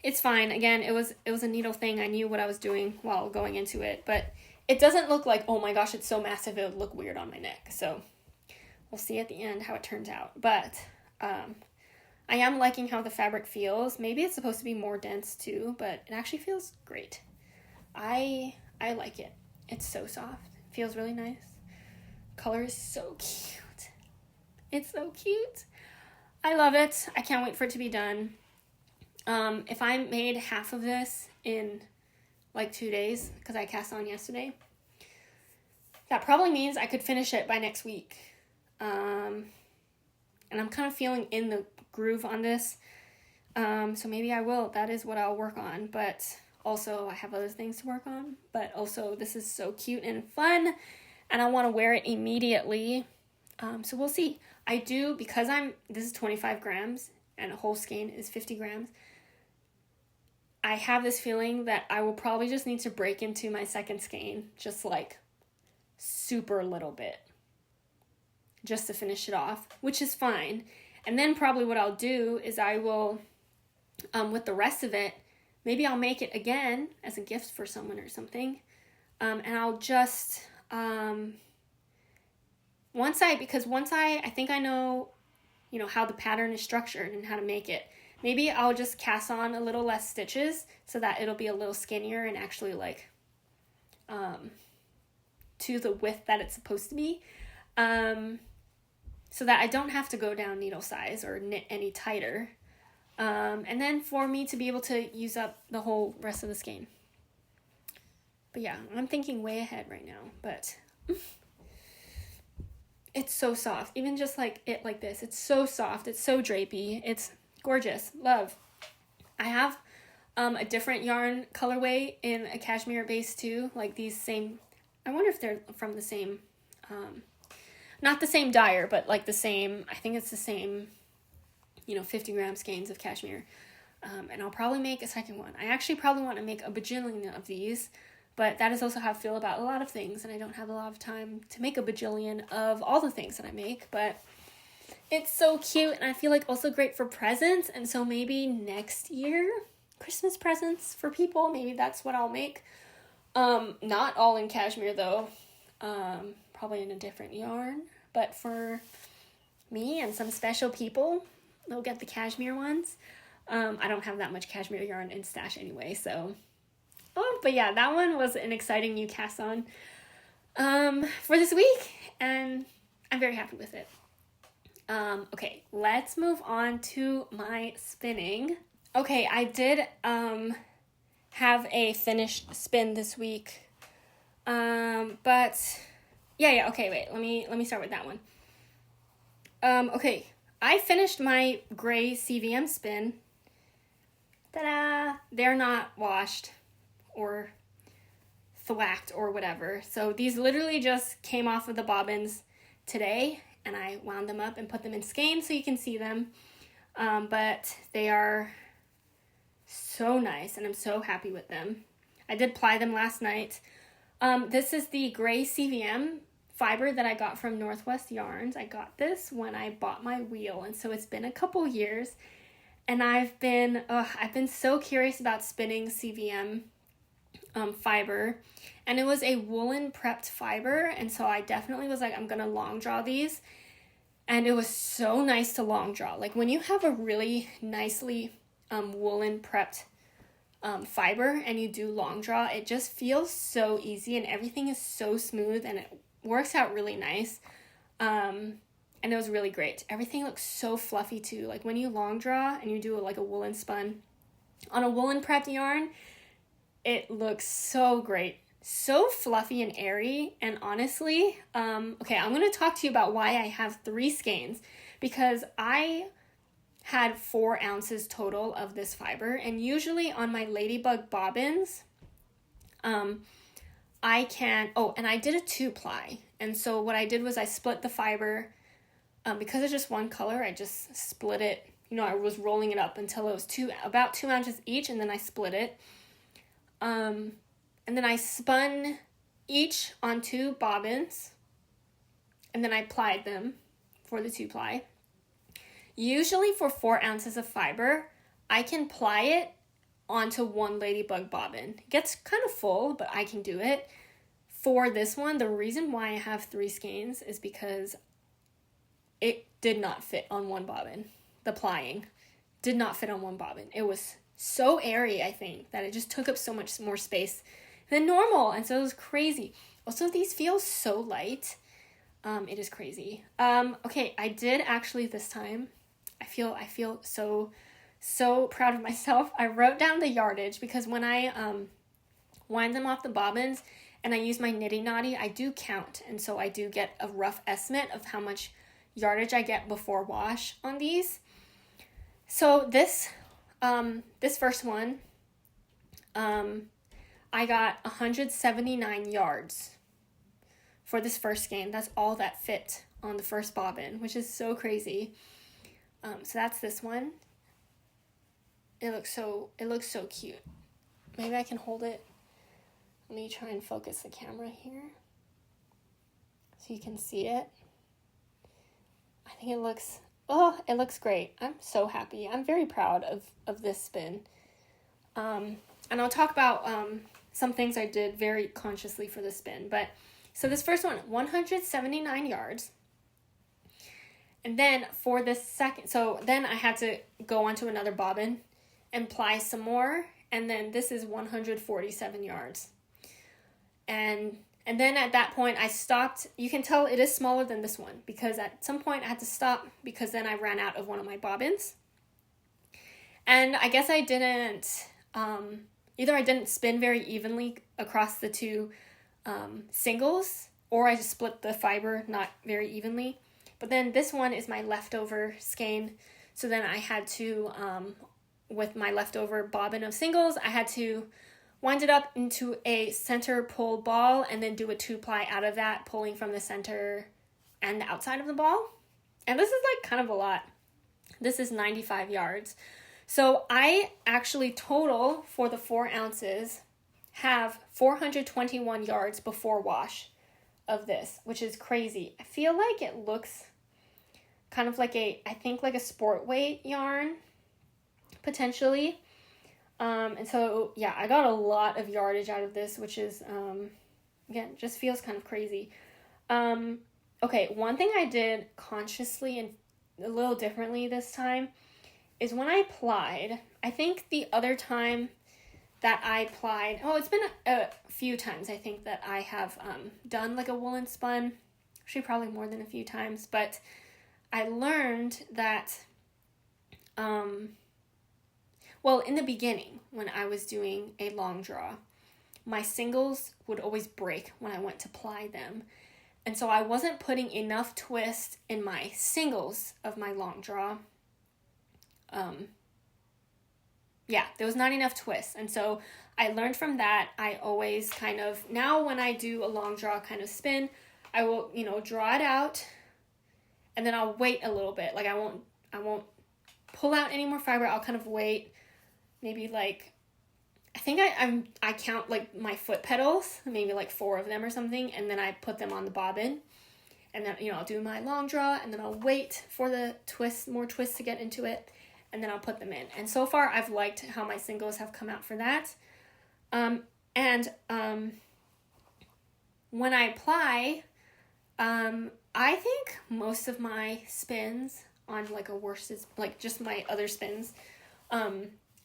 it's fine. Again, it was a needle thing. I knew what I was doing while going into it, but it doesn't look like, oh my gosh, it's so massive, it would look weird on my neck. So we'll see at the end how it turns out. But I am liking how the fabric feels. Maybe it's supposed to be more dense too, but it actually feels great. I like it. It's so soft. It feels really nice. Color is so cute. It's so cute. I love it. I can't wait for it to be done. If I made half of this in like 2 days, because I cast on yesterday, that probably means I could finish it by next week. And I'm kind of feeling in the groove on this. So maybe I will. That is what I'll work on. But also I have other things to work on. But also this is so cute and fun. And I want to wear it immediately. So we'll see. I do, because this is 25 grams and a whole skein is 50 grams. I have this feeling that I will probably just need to break into my second skein, just like super little bit, just to finish it off, which is fine. And then probably what I'll do is I will, with the rest of it, maybe I'll make it again as a gift for someone or something. And I'll just, once I think I know, how the pattern is structured and how to make it, maybe I'll just cast on a little less stitches so that it'll be a little skinnier and actually like, to the width that it's supposed to be. So that I don't have to go down needle size or knit any tighter. And then for me to be able to use up the whole rest of the skein. But yeah, I'm thinking way ahead right now, but it's so soft. Even just like it like this, it's so soft. It's so drapey. It's gorgeous. Love. I have a different yarn colorway in a cashmere base too, like these same, I wonder if they're from the same, not the same dyer, but like the same, I think it's the same, 50 gram skeins of cashmere. And I'll probably make a second one. I actually probably want to make a bajillion of these, but that is also how I feel about a lot of things, and I don't have a lot of time to make a bajillion of all the things that I make, but it's so cute, and I feel like also great for presents, and so maybe next year, Christmas presents for people, maybe that's what I'll make. Not all in cashmere though, probably in a different yarn, but for me and some special people, they'll get the cashmere ones. I don't have that much cashmere yarn in stash anyway, so. Oh, but yeah, that one was an exciting new cast on for this week, and I'm very happy with it. Okay, let's move on to my spinning. Okay, I did have a finished spin this week, but yeah, okay, wait, let me start with that one. Okay, I finished my gray CVM spin. Ta-da! They're not washed or thwacked or whatever. So these literally just came off of the bobbins today, and I wound them up and put them in skeins so you can see them. But they are so nice, and I'm so happy with them. I did ply them last night. This is the gray CVM fiber that I got from Northwest Yarns. I got this when I bought my wheel, and so it's been a couple years. And I've been so curious about spinning CVM fiber, and it was a woolen prepped fiber, and so I definitely was like, I'm gonna long draw these, and it was so nice to long draw. Like when you have a really nicely woolen prepped fiber and you do long draw, it just feels so easy, and everything is so smooth, and it works out really nice. And it was really great. Everything looks so fluffy too. Like when you long draw and you do like a woolen spun on a woolen prepped yarn, it looks so great. So fluffy and airy. And honestly, okay, I'm going to talk to you about why I have 3 skeins, because I had 4 ounces total of this fiber. And usually on my Ladybug bobbins, I can, and I did a 2-ply. And so what I did was I split the fiber. Because it's just one color, I just split it. I was rolling it up until it was about 2 ounces each, and then I split it. And then I spun each on 2 bobbins, and then I plied them for the 2-ply. Usually for 4 ounces of fiber, I can ply it onto 1 Ladybug bobbin. It gets kind of full, but I can do it. For this one, the reason why I have 3 skeins is because it did not fit on 1 bobbin. The plying did not fit on 1 bobbin. It was so airy, I think, that it just took up so much more space than normal, and so it was crazy. Also, these feel so light. It is crazy. Okay, I did actually this time. I feel so proud of myself. I wrote down the yardage, because when I wind them off the bobbins and I use my Nitty Knotty, I do count, and so I do get a rough estimate of how much yardage I get before wash on these. So this first one, I got 179 yards for this first skein. That's all that fit on the first bobbin, which is so crazy. So that's this one. It looks so cute. Maybe I can hold it. Let me try and focus the camera here so you can see it. I think it looks great. I'm so happy. I'm very proud of this spin. And I'll talk about some things I did very consciously for the spin. But so this first one, 179 yards. And then for the second, so then I had to go onto another bobbin and ply some more. And then this is 147 yards. And then at that point, I stopped. You can tell it is smaller than this one, because at some point I had to stop because then I ran out of one of my bobbins. And I guess I didn't, either I didn't spin very evenly across the 2 singles, or I just split the fiber not very evenly. But then this one is my leftover skein, so then I had to with my leftover bobbin of singles, I had to wind it up into a center pull ball and then do a 2-ply out of that, pulling from the center and the outside of the ball. And this is like kind of a lot. This is 95 yards. So I actually total for the 4 ounces have 421 yards before wash of this, which is crazy. I feel like it looks kind of like I think like a sport weight yarn, potentially. And so, yeah, I got a lot of yardage out of this, which is, again, just feels kind of crazy. Okay, one thing I did consciously and a little differently this time is when I plied, I think the other time that I plied, it's been a few times, I think, that I have done like a woolen spun, actually probably more than a few times, but I learned that, in the beginning, when I was doing a long draw, my singles would always break when I went to ply them. And so I wasn't putting enough twist in my singles of my long draw. There was not enough twist. And so I learned from that. I always kind of, now when I do a long draw kind of spin, I will, draw it out and then I'll wait a little bit. Like I won't pull out any more fiber. I'll kind of wait maybe like, I think I count like my foot pedals, maybe like 4 of them or something. And then I put them on the bobbin and then, I'll do my long draw and then I'll wait for the more twists to get into it. And then I'll put them in. And so far, I've liked how my singles have come out for that. When I ply, I think most of my spins on like a worsted, like just my other spins,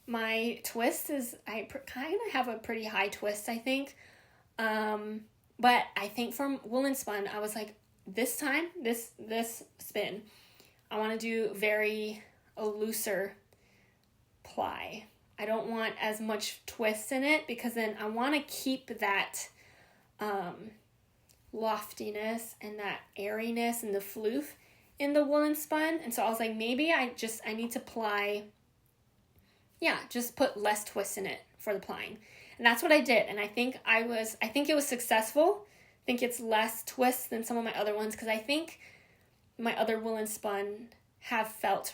my twist is, I kind of have a pretty high twist, I think. But I think from woolen spun, I was like, this time, this spin, I want to do a looser ply. I don't want as much twist in it because then I want to keep that loftiness and that airiness and the floof in the woolen spun. And so I was like, maybe I need to ply, just put less twist in it for the plying. And that's what I did. And I think it was successful. I think it's less twist than some of my other ones because I think my other woolen spun have felt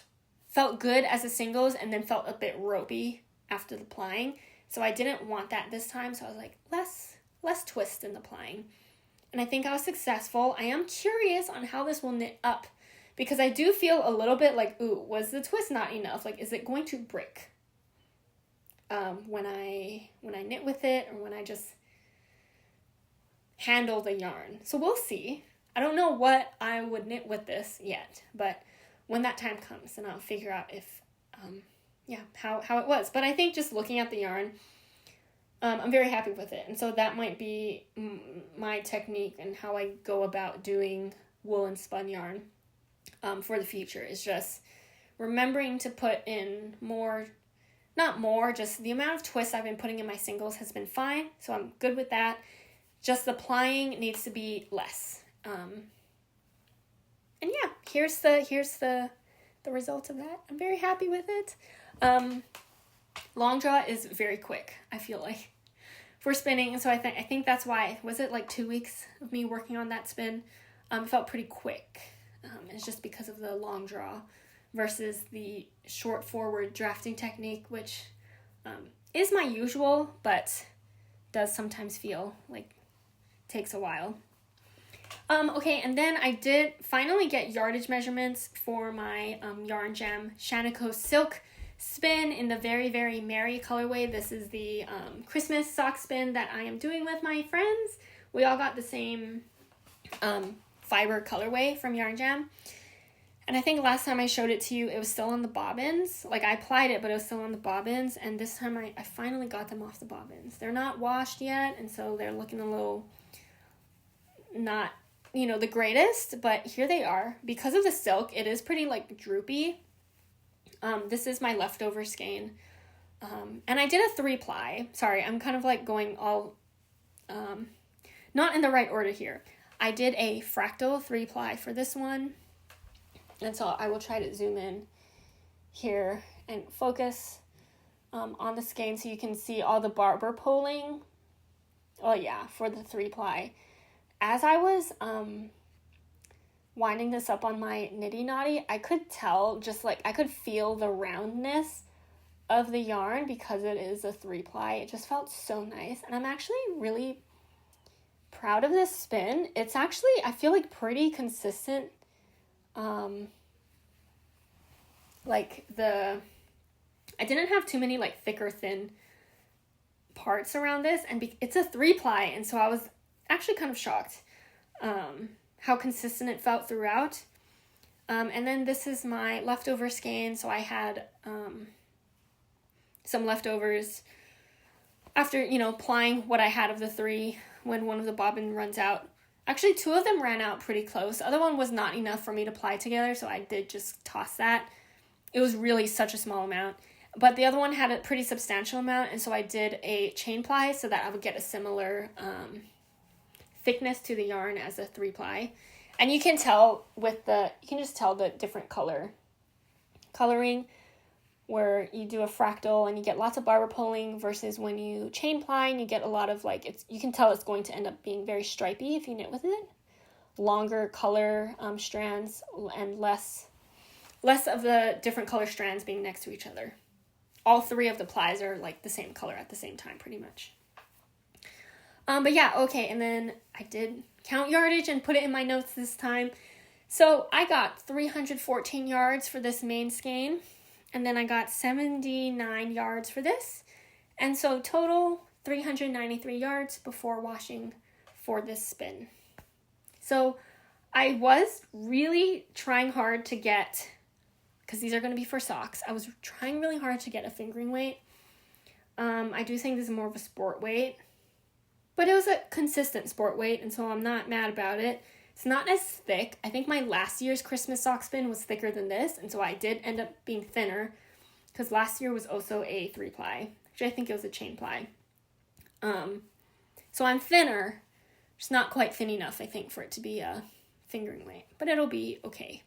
good as a singles and then felt a bit ropey after the plying. So I didn't want that this time. So I was like, less twist in the plying. And I think I was successful. I am curious on how this will knit up because I do feel a little bit like, was the twist not enough? Like, is it going to break when I knit with it or when I just handle the yarn? So we'll see. I don't know what I would knit with this yet, but when that time comes, then I'll figure out if, how it was. But I think just looking at the yarn, I'm very happy with it. And so that might be my technique and how I go about doing woolen spun yarn for the future is just remembering to put in just the amount of twists I've been putting in my singles has been fine. So I'm good with that. Just the plying needs to be less. And here's the result of that. I'm very happy with it. Long draw is very quick, I feel like, for spinning. So I think that's why, was it like 2 weeks of me working on that spin? It felt pretty quick. It's just because of the long draw versus the short forward drafting technique, which is my usual, but does sometimes feel like takes a while. Okay, and then I did finally get yardage measurements for my Yarn Jam Shaniko Silk spin in the Very, Very Merry colorway. This is the Christmas sock spin that I am doing with my friends. We all got the same fiber colorway from Yarn Jam. And I think last time I showed it to you, it was still on the bobbins. Like, I plied it, but it was still on the bobbins. And this time I finally got them off the bobbins. They're not washed yet, and so they're looking a little not, the greatest. But here they are. Because of the silk, it is pretty, droopy. This is my leftover skein. And I did a 3-ply. Sorry, I'm kind of, going all, not in the right order here. I did a fractal 3-ply for this one. And so I will try to zoom in here and focus. on the skein so you can see all the barber pulling. Oh yeah, for the 3-ply. As I was winding this up on my nitty knotty, I could tell, just like, I could feel the roundness of the yarn because it is a 3-ply. It just felt so nice, and I'm actually really proud of this spin. It's actually, I feel like, pretty consistent. Like I didn't have too many like thick or thin parts around this, and it's a 3-ply, and so I was actually kind of shocked how consistent it felt throughout. And then this is my leftover skein, so I had some leftovers after, plying what I had of the 3 when one of the bobbin runs out. Actually, 2 of them ran out pretty close. The other one was not enough for me to ply together, so I did just toss that. It was really such a small amount. But the other one had a pretty substantial amount, and so I did a chain ply so that I would get a similar thickness to the yarn as a 3-ply. And you can tell you can just tell the different coloring, where you do a fractal and you get lots of barber pulling versus when you chain ply and you get a lot of you can tell it's going to end up being very stripy if you knit with it. Longer color strands and less of the different color strands being next to each other. All 3 of the plies are like the same color at the same time, pretty much. But yeah, okay, and then I did count yardage and put it in my notes this time. So I got 314 yards for this main skein, and then I got 79 yards for this, and so total 393 yards before washing for this spin. So I was really trying hard to get, because these are going to be for socks, I was trying really hard to get a fingering weight. I do think this is more of a sport weight, but it was a consistent sport weight, and so I'm not mad about it. It's not as thick. I think my last year's Christmas sock spin was thicker than this, and so I did end up being thinner, because last year was also a 3-ply. Actually, I think it was a chain ply. So I'm thinner, just not quite thin enough, I think, for it to be a fingering weight, but it'll be okay.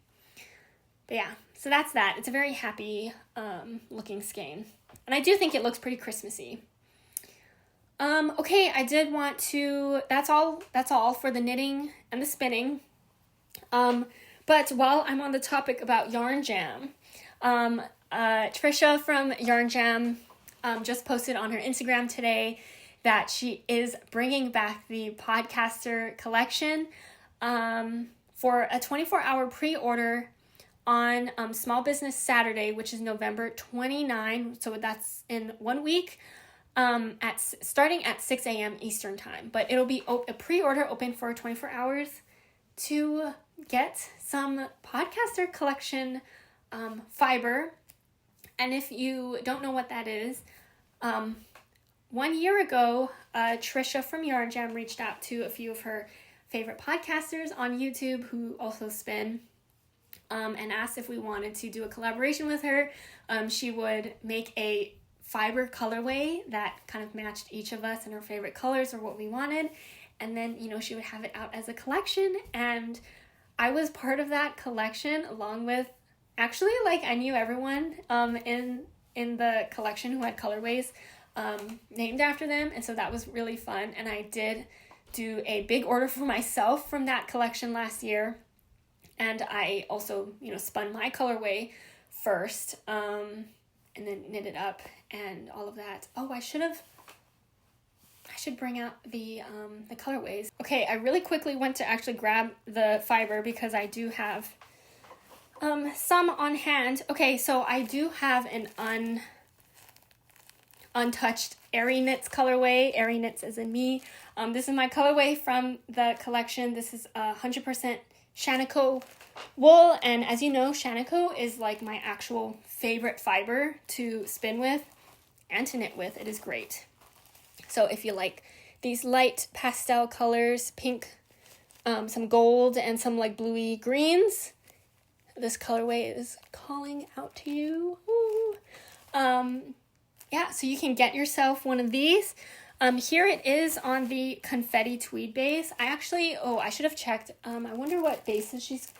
But yeah, so that's that. It's a very happy looking skein, and I do think it looks pretty Christmassy. Okay, I did want to, that's all for the knitting and the spinning. But while I'm on the topic about Yarn Jam, Trisha from Yarn Jam just posted on her Instagram today that she is bringing back the podcaster collection for a 24-hour pre-order on Small Business Saturday, which is November 29. So that's in 1 week. Starting at 6 a.m. Eastern time, but it'll be a pre-order open for 24 hours to get some podcaster collection fiber. And if you don't know what that is, 1 year ago, Trisha from Yarn Jam reached out to a few of her favorite podcasters on YouTube who also spin, and asked if we wanted to do a collaboration with her. She would make a fiber colorway that kind of matched each of us and our favorite colors or what we wanted, and then she would have it out as a collection, and I was part of that collection along with, actually, I knew everyone in the collection who had colorways named after them, and so that was really fun. And I did do a big order for myself from that collection last year, and I also spun my colorway first, and then knit it up and all of that. Oh, I should bring out the colorways. Okay, I really quickly went to actually grab the fiber because I do have some on hand. Okay, so I do have an untouched arieknits colorway. Arieknits as in me. This is my colorway from the collection. This is 100% Shaniko wool, and as you know, Shaniko is like my actual favorite fiber to spin with and to knit with. It is great. So if you like these light pastel colors, pink, some gold, and some bluey greens, this colorway is calling out to you. Yeah, so you can get yourself one of these. Here it is on the confetti tweed base. I should have checked. I wonder what bases she's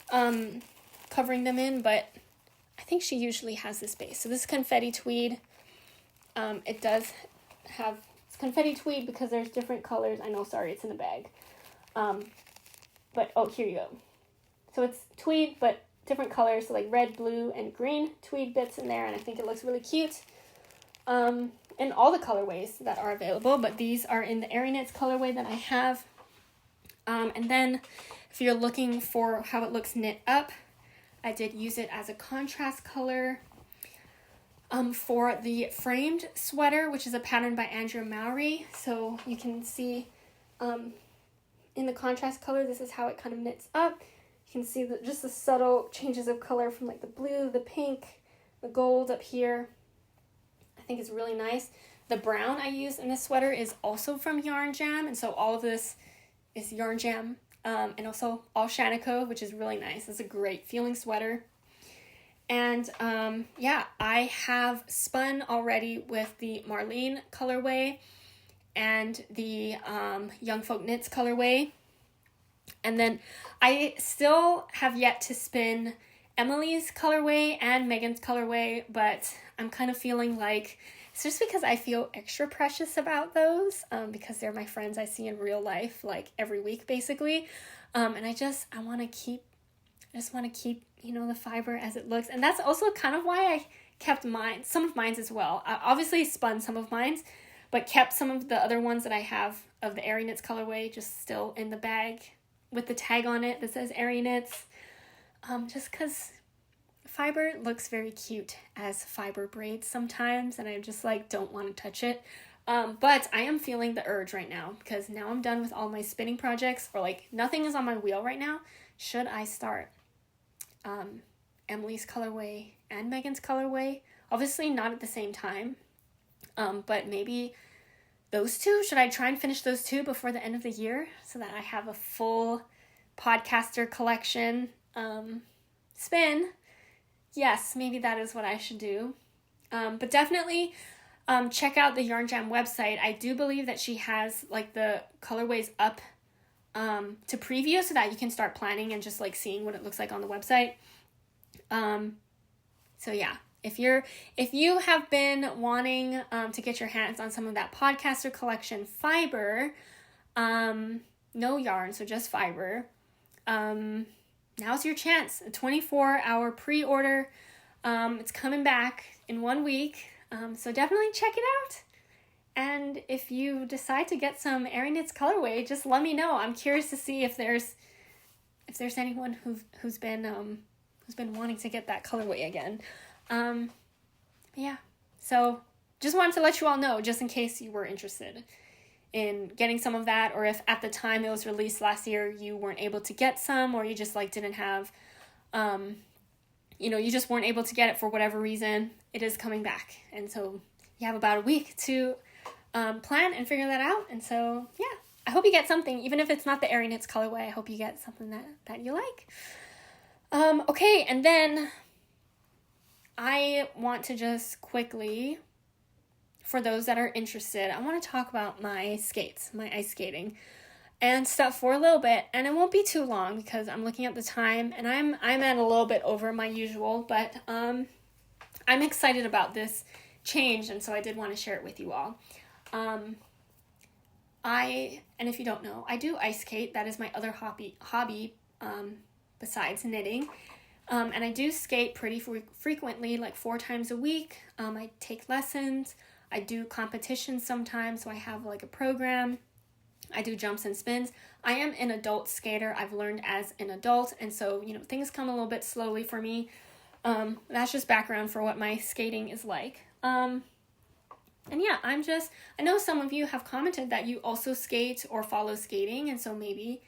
covering them in, but I think she usually has this base. So this is confetti tweed. It does have, it's confetti tweed because there's different colors. I know, sorry, it's in a bag. But, oh, here you go. So it's tweed, but different colors, so like red, blue, and green tweed bits in there, and I think it looks really cute. In all the colorways that are available, but these are in the arieknits colorway that I have. And then if you're looking for how it looks knit up, I did use it as a contrast color for the framed sweater, which is a pattern by Andrea Mowry. So you can see in the contrast color, this is how it kind of knits up. You can see just the subtle changes of color from like the blue, the pink, the gold up here. I think it's really nice. The brown I used in this sweater is also from Yarn Jam, and so all of this is Yarn Jam, and also all Shaniko, which is really nice. It's a great feeling sweater. And yeah, I have spun already with the Marlene colorway and the Young Folk Knits colorway. And then I still have yet to spin Emily's colorway and Megan's colorway, but I'm kind of feeling like it's just because I feel extra precious about those, because they're my friends I see in real life, like every week basically. And I just want to keep, you know, the fiber as it looks. And that's also kind of why I kept some of mine as well. I obviously spun some of mine, but kept some of the other ones that I have of the arieknits colorway just still in the bag with the tag on it that says arieknits. Just because fiber looks very cute as fiber braids sometimes, and I just like don't want to touch it. But I am feeling the urge right now because now I'm done with all my spinning projects, or like nothing is on my wheel right now. Should I start Emily's colorway and Megan's colorway? Obviously not at the same time, but maybe those two. Should I try and finish those two before the end of the year so that I have a full podcaster collection spin? Yes, maybe that is what I should do. But definitely check out the Yarn Jam website. I do believe that she has like the colorways up to preview so that you can start planning and just like seeing what it looks like on the website. So yeah, if you have been wanting to get your hands on some of that podcaster collection fiber, no yarn, so just fiber, now's your chance. A 24-hour pre-order. It's coming back in 1 week, so definitely check it out. And if you decide to get some arieknits colorway, just let me know. I'm curious to see if there's anyone who's been wanting to get that colorway again. Yeah. So just wanted to let you all know, just in case you were interested in getting some of that, or if at the time it was released last year you weren't able to get some, or you just like didn't have, you just weren't able to get it for whatever reason. It is coming back, and so you have about a week to plan and figure that out. And so yeah, I hope you get something, even if it's not the arieknits colorway. I hope you get something that you like. Okay, and then I want to just quickly, for those that are interested, I want to talk about my skates, my ice skating and stuff for a little bit, and it won't be too long because I'm looking at the time and I'm at a little bit over my usual, but I'm excited about this change, and so I did want to share it with you all. And if you don't know, I do ice skate. That is my other hobby besides knitting. And I do skate pretty frequently, like 4 times a week. I take lessons. I do competitions sometimes, so I have like a program. I do jumps and spins. I am an adult skater. I've learned as an adult, and so, things come a little bit slowly for me. That's just background for what my skating is like. And yeah, I know some of you have commented that you also skate or follow skating, and so maybe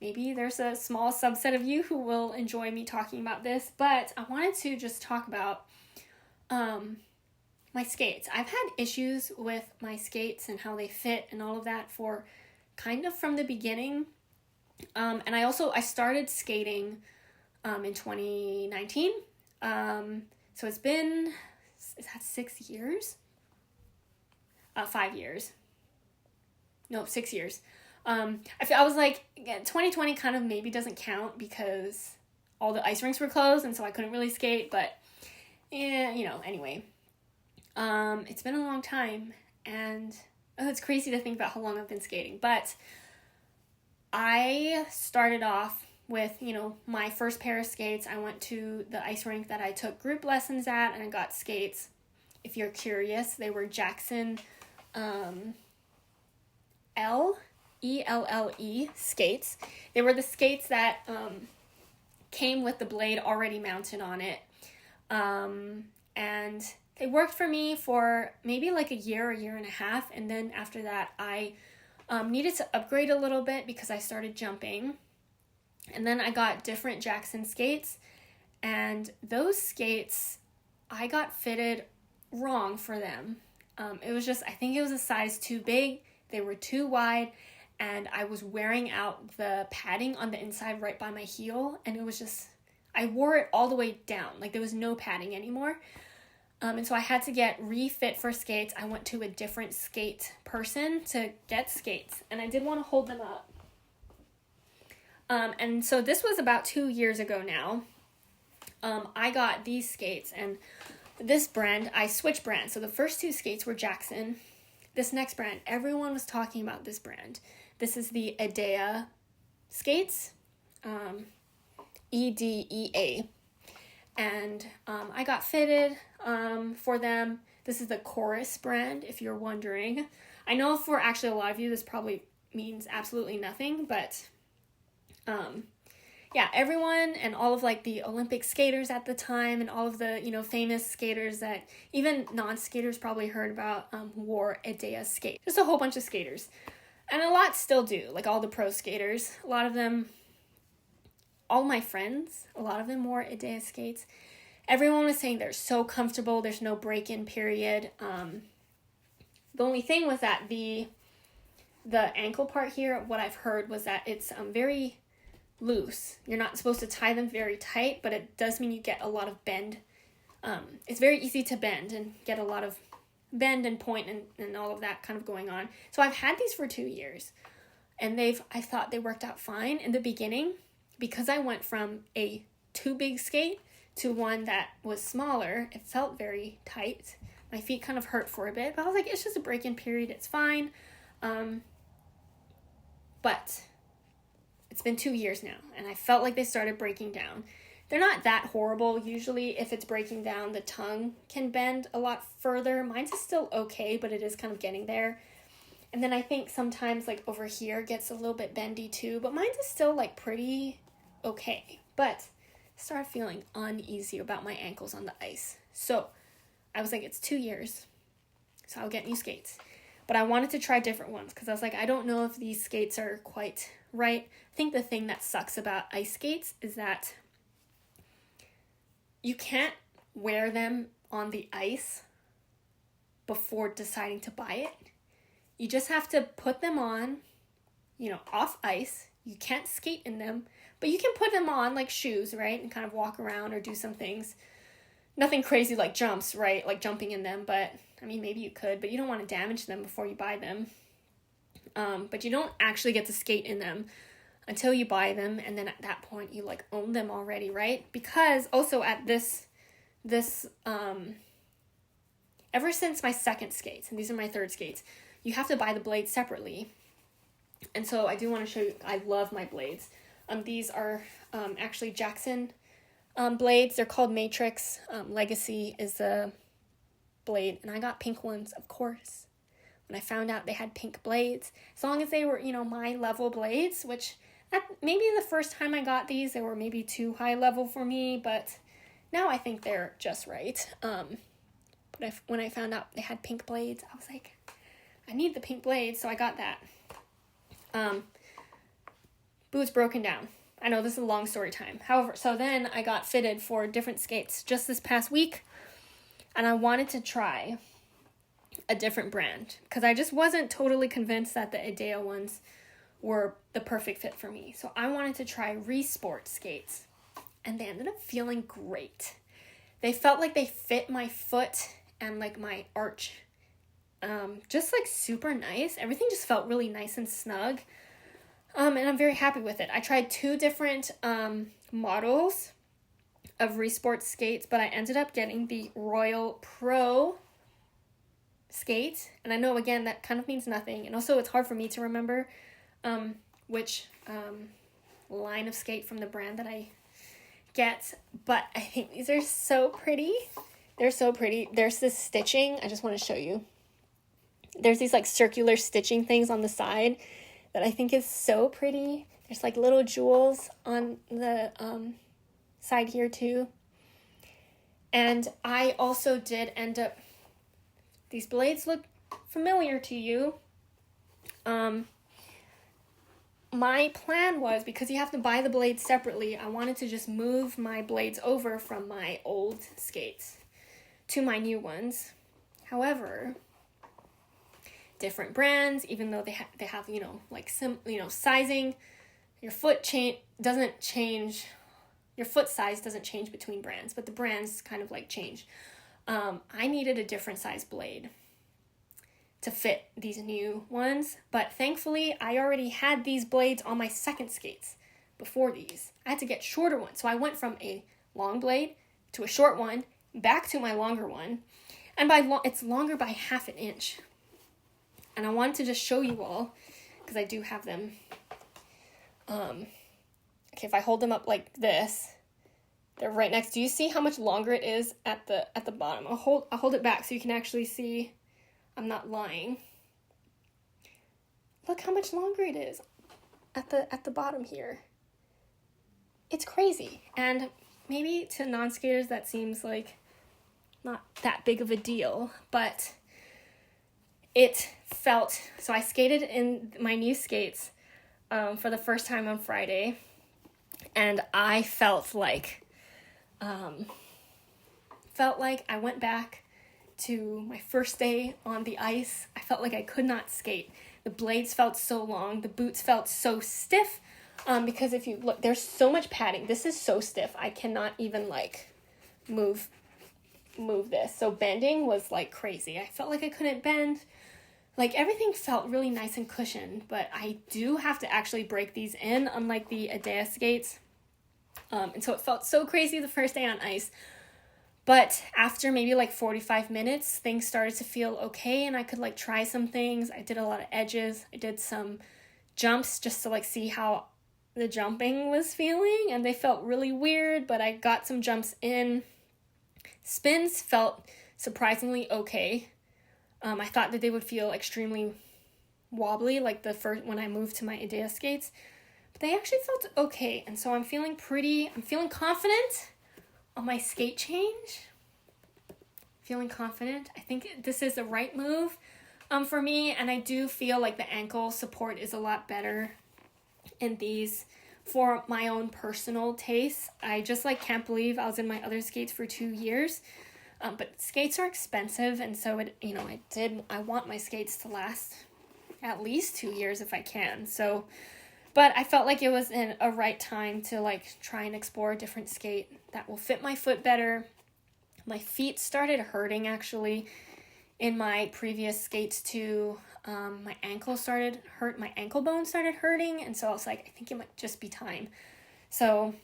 there's a small subset of you who will enjoy me talking about this, but I wanted to just talk about my skates. I've had issues with my skates and how they fit and all of that for kind of from the beginning. And I started skating in 2019. So is that 6 years? 5 years. No, 6 years. I was like, 2020 kind of maybe doesn't count because all the ice rinks were closed, and so I couldn't really skate, but yeah, anyway. It's been a long time, and it's crazy to think about how long I've been skating, but I started off with, my first pair of skates. I went to the ice rink that I took group lessons at, and I got skates. If you're curious, they were Jackson L-E-L-L-E skates. They were the skates that came with the blade already mounted on it. And they worked for me for maybe like a year and a half. And then after that, I needed to upgrade a little bit because I started jumping. And then I got different Jackson skates. And those skates, I got fitted wrong for them. It was just, I think it was a size too big. They were too wide. And I was wearing out the padding on the inside right by my heel. And it was just, I wore it all the way down. Like there was no padding anymore. And so I had to get refit for skates. I went to a different skate person to get skates. And I did want to hold them up. And so this was about 2 years ago now. I got these skates, and this brand, I switched brands. So the first two skates were Jackson. This next brand, everyone was talking about this brand. This is the Edea skates, EDEA. And I got fitted for them. This is the Chorus brand, if you're wondering. I know for actually a lot of you, this probably means absolutely nothing, but yeah, everyone and all of like the Olympic skaters at the time and all of the, famous skaters that even non-skaters probably heard about wore Edea skate. Just a whole bunch of skaters. And a lot still do, like all the pro skaters. A lot of them, all my friends, a lot of them wore Edea skates. Everyone was saying they're so comfortable, there's no break-in period. The only thing was that the ankle part here, what I've heard was that it's very loose. You're not supposed to tie them very tight, but it does mean you get a lot of bend. It's very easy to bend and get a lot of bend and point and all of that kind of going on. So I've had these for 2 years, and I thought they worked out fine in the beginning because I went from a too big skate to one that was smaller. It felt very tight. My feet kind of hurt for a bit, but I was like, it's just a break-in period. It's fine. But it's been 2 years now, and I felt like they started breaking down. They're not that horrible. Usually, if it's breaking down, the tongue can bend a lot further. Mine's is still okay, but it is kind of getting there. And then I think sometimes, like, over here gets a little bit bendy, too. But mine's is still, like, pretty okay. But I started feeling uneasy about my ankles on the ice. So I was like, it's 2 years, so I'll get new skates. But I wanted to try different ones because I was like, I don't know if these skates are quite right. I think the thing that sucks about ice skates is that you can't wear them on the ice before deciding to buy it. You just have to put them on, off ice. You can't skate in them, but you can put them on like shoes, right? And kind of walk around or do some things. Nothing crazy like jumps, right? Like jumping in them, but maybe you could, but you don't want to damage them before you buy them. But you don't actually get to skate in them until you buy them, and then at that point you like own them already, right? Because also at this ever since my second skates, and these are my third skates, you have to buy the blades separately. And so I do want to show you, I love my blades. These are actually Jackson blades. They're called Matrix. Legacy is the blade, and I got pink ones, of course. When I found out they had pink blades, as long as they were, my level blades, which maybe the first time I got these, they were maybe too high level for me, but now I think they're just right. But when I found out they had pink blades, I was like, I need the pink blades, so I got that. Boot's broken down. I know this is a long story time. However, so then I got fitted for different skates just this past week, and I wanted to try a different brand because I just wasn't totally convinced that the Edea ones were the perfect fit for me. So I wanted to try Resport skates, and they ended up feeling great. They felt like they fit my foot and like my arch, just like super nice. Everything just felt really nice and snug, and I'm very happy with it. I tried 2 different models of Resport skates, but I ended up getting the Royal Pro skate. And I know, again, that kind of means nothing. And also it's hard for me to remember which line of skate from the brand that I get. But I think these are so pretty. They're so pretty. There's this stitching. I just want to show you. There's these like circular stitching things on the side that I think is so pretty. There's like little jewels on the side here too. And I also did end up, these blades look familiar to you. My plan was, because you have to buy the blades separately, I wanted to just move my blades over from my old skates to my new ones. However, different brands, even though they have like sizing, your foot doesn't change. Your foot size doesn't change between brands, but the brands kind of like change. I needed a different size blade to fit these new ones, but thankfully I already had these blades on my second skates before these. I had to get shorter ones, so I went from a long blade to a short one, back to my longer one, and it's longer by half an inch. And I wanted to just show you all, because I do have them. Okay, if I hold them up like this, they're right next. Do you see how much longer it is at the bottom? I'll hold it back so you can actually see. I'm not lying. Look how much longer it is at the bottom here. It's crazy. And maybe to non-skaters that seems like not that big of a deal, but it felt, so I skated in my new skates for the first time on Friday, and I felt like I went back to my first day on the ice. I felt like I could not skate. The blades felt so long. The boots felt so stiff because if you look, there's so much padding. This is so stiff. I cannot even like move this. So bending was like crazy. I felt like I couldn't bend. Like everything felt really nice and cushioned, but I do have to actually break these in, unlike the Andrea skates. And so it felt so crazy the first day on ice. But after maybe like 45 minutes, things started to feel okay and I could like try some things. I did a lot of edges. I did some jumps just to like see how the jumping was feeling, and they felt really weird, but I got some jumps in. Spins felt surprisingly okay. I thought that they would feel extremely wobbly like the first when I moved to my Andrea skates, but they actually felt okay, and so I'm feeling confident on my skate change. Feeling confident. I think this is the right move for me, and I do feel like the ankle support is a lot better in these for my own personal taste. I just like can't believe I was in my other skates for 2 years. But skates are expensive, and so I want my skates to last at least 2 years if I can. So, but I felt like it was in a right time to like try and explore a different skate that will fit my foot better. My feet started hurting actually in my previous skates too. My ankle bone started hurting, and so I was like, I think it might just be time. So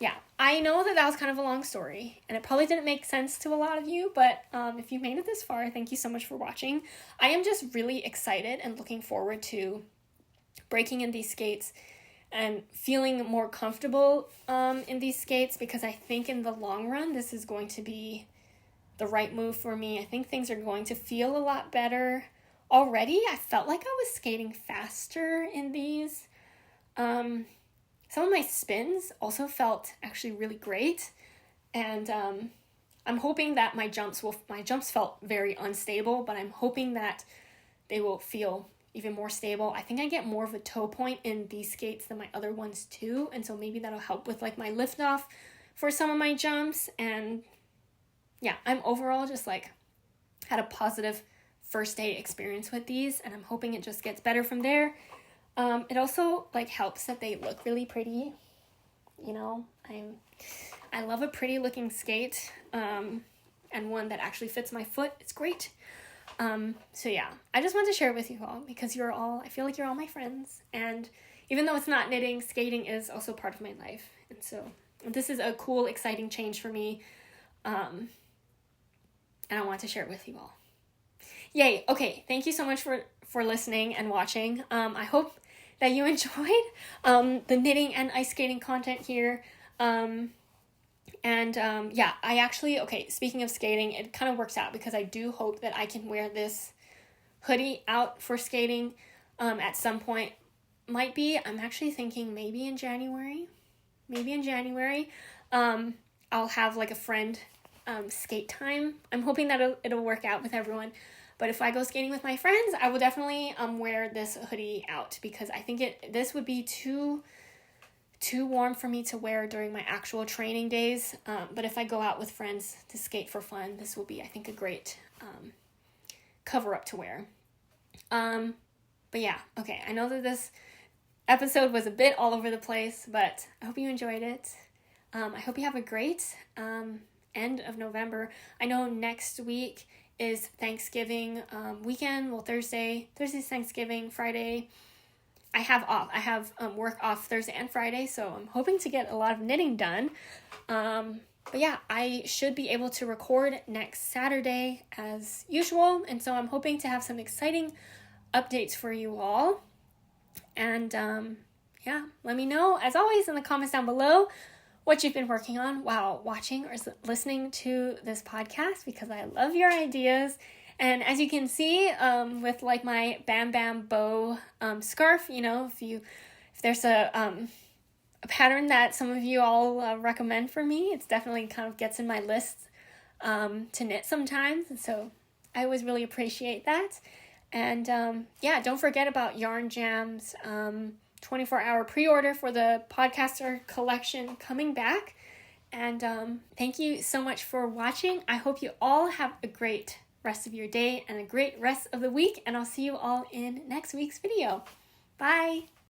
yeah, I know that was kind of a long story, and it probably didn't make sense to a lot of you, but if you made it this far, thank you so much for watching. I am just really excited and looking forward to breaking in these skates and feeling more comfortable in these skates, because I think in the long run, this is going to be the right move for me. I think things are going to feel a lot better. Already, I felt like I was skating faster in these. Some of my spins also felt actually really great, and I'm hoping that my jumps felt very unstable, but I'm hoping that they will feel even more stable. I think I get more of a toe point in these skates than my other ones too, and so maybe that'll help with like my lift off for some of my jumps. And yeah, I'm overall just like had a positive first day experience with these, and I'm hoping it just gets better from there. It also like helps that they look really pretty. You know, I love a pretty looking skate, and one that actually fits my foot. It's great. So yeah, I just want to share it with you all because I feel like you're all my friends, and even though it's not knitting, skating is also part of my life, and so this is a cool, exciting change for me, and I want to share it with you all. Yay. Okay. Thank you so much for listening and watching. I hope that you enjoyed the knitting and ice skating content here. Yeah, I actually, okay, speaking of skating, it kind of works out because I do hope that I can wear this hoodie out for skating at some point. I'm actually thinking maybe in January. I'll have like a friend skate time. I'm hoping that it'll work out with everyone. But if I go skating with my friends, I will definitely wear this hoodie out because I think this would be too warm for me to wear during my actual training days. But if I go out with friends to skate for fun, this will be, I think, a great cover up to wear. But yeah, okay. I know that this episode was a bit all over the place, but I hope you enjoyed it. I hope you have a great end of November. I know next week is Thanksgiving weekend. Well, Thursday's Thanksgiving. Friday, I have off. I have work off Thursday and Friday, so I'm hoping to get a lot of knitting done. But yeah, I should be able to record next Saturday as usual, and so I'm hoping to have some exciting updates for you all. And yeah, let me know, as always, in the comments down below what you've been working on while watching or listening to this podcast, because I love your ideas. And as you can see, with like my Bam Bam bow scarf, if there's a pattern that some of you all recommend for me, it's definitely kind of gets in my list to knit sometimes. And so I always really appreciate that. And yeah, don't forget about Yarn Jam's 24-hour pre-order for the podcaster collection coming back. And thank you so much for watching. I hope you all have a great rest of your day and a great rest of the week. And I'll see you all in next week's video. Bye.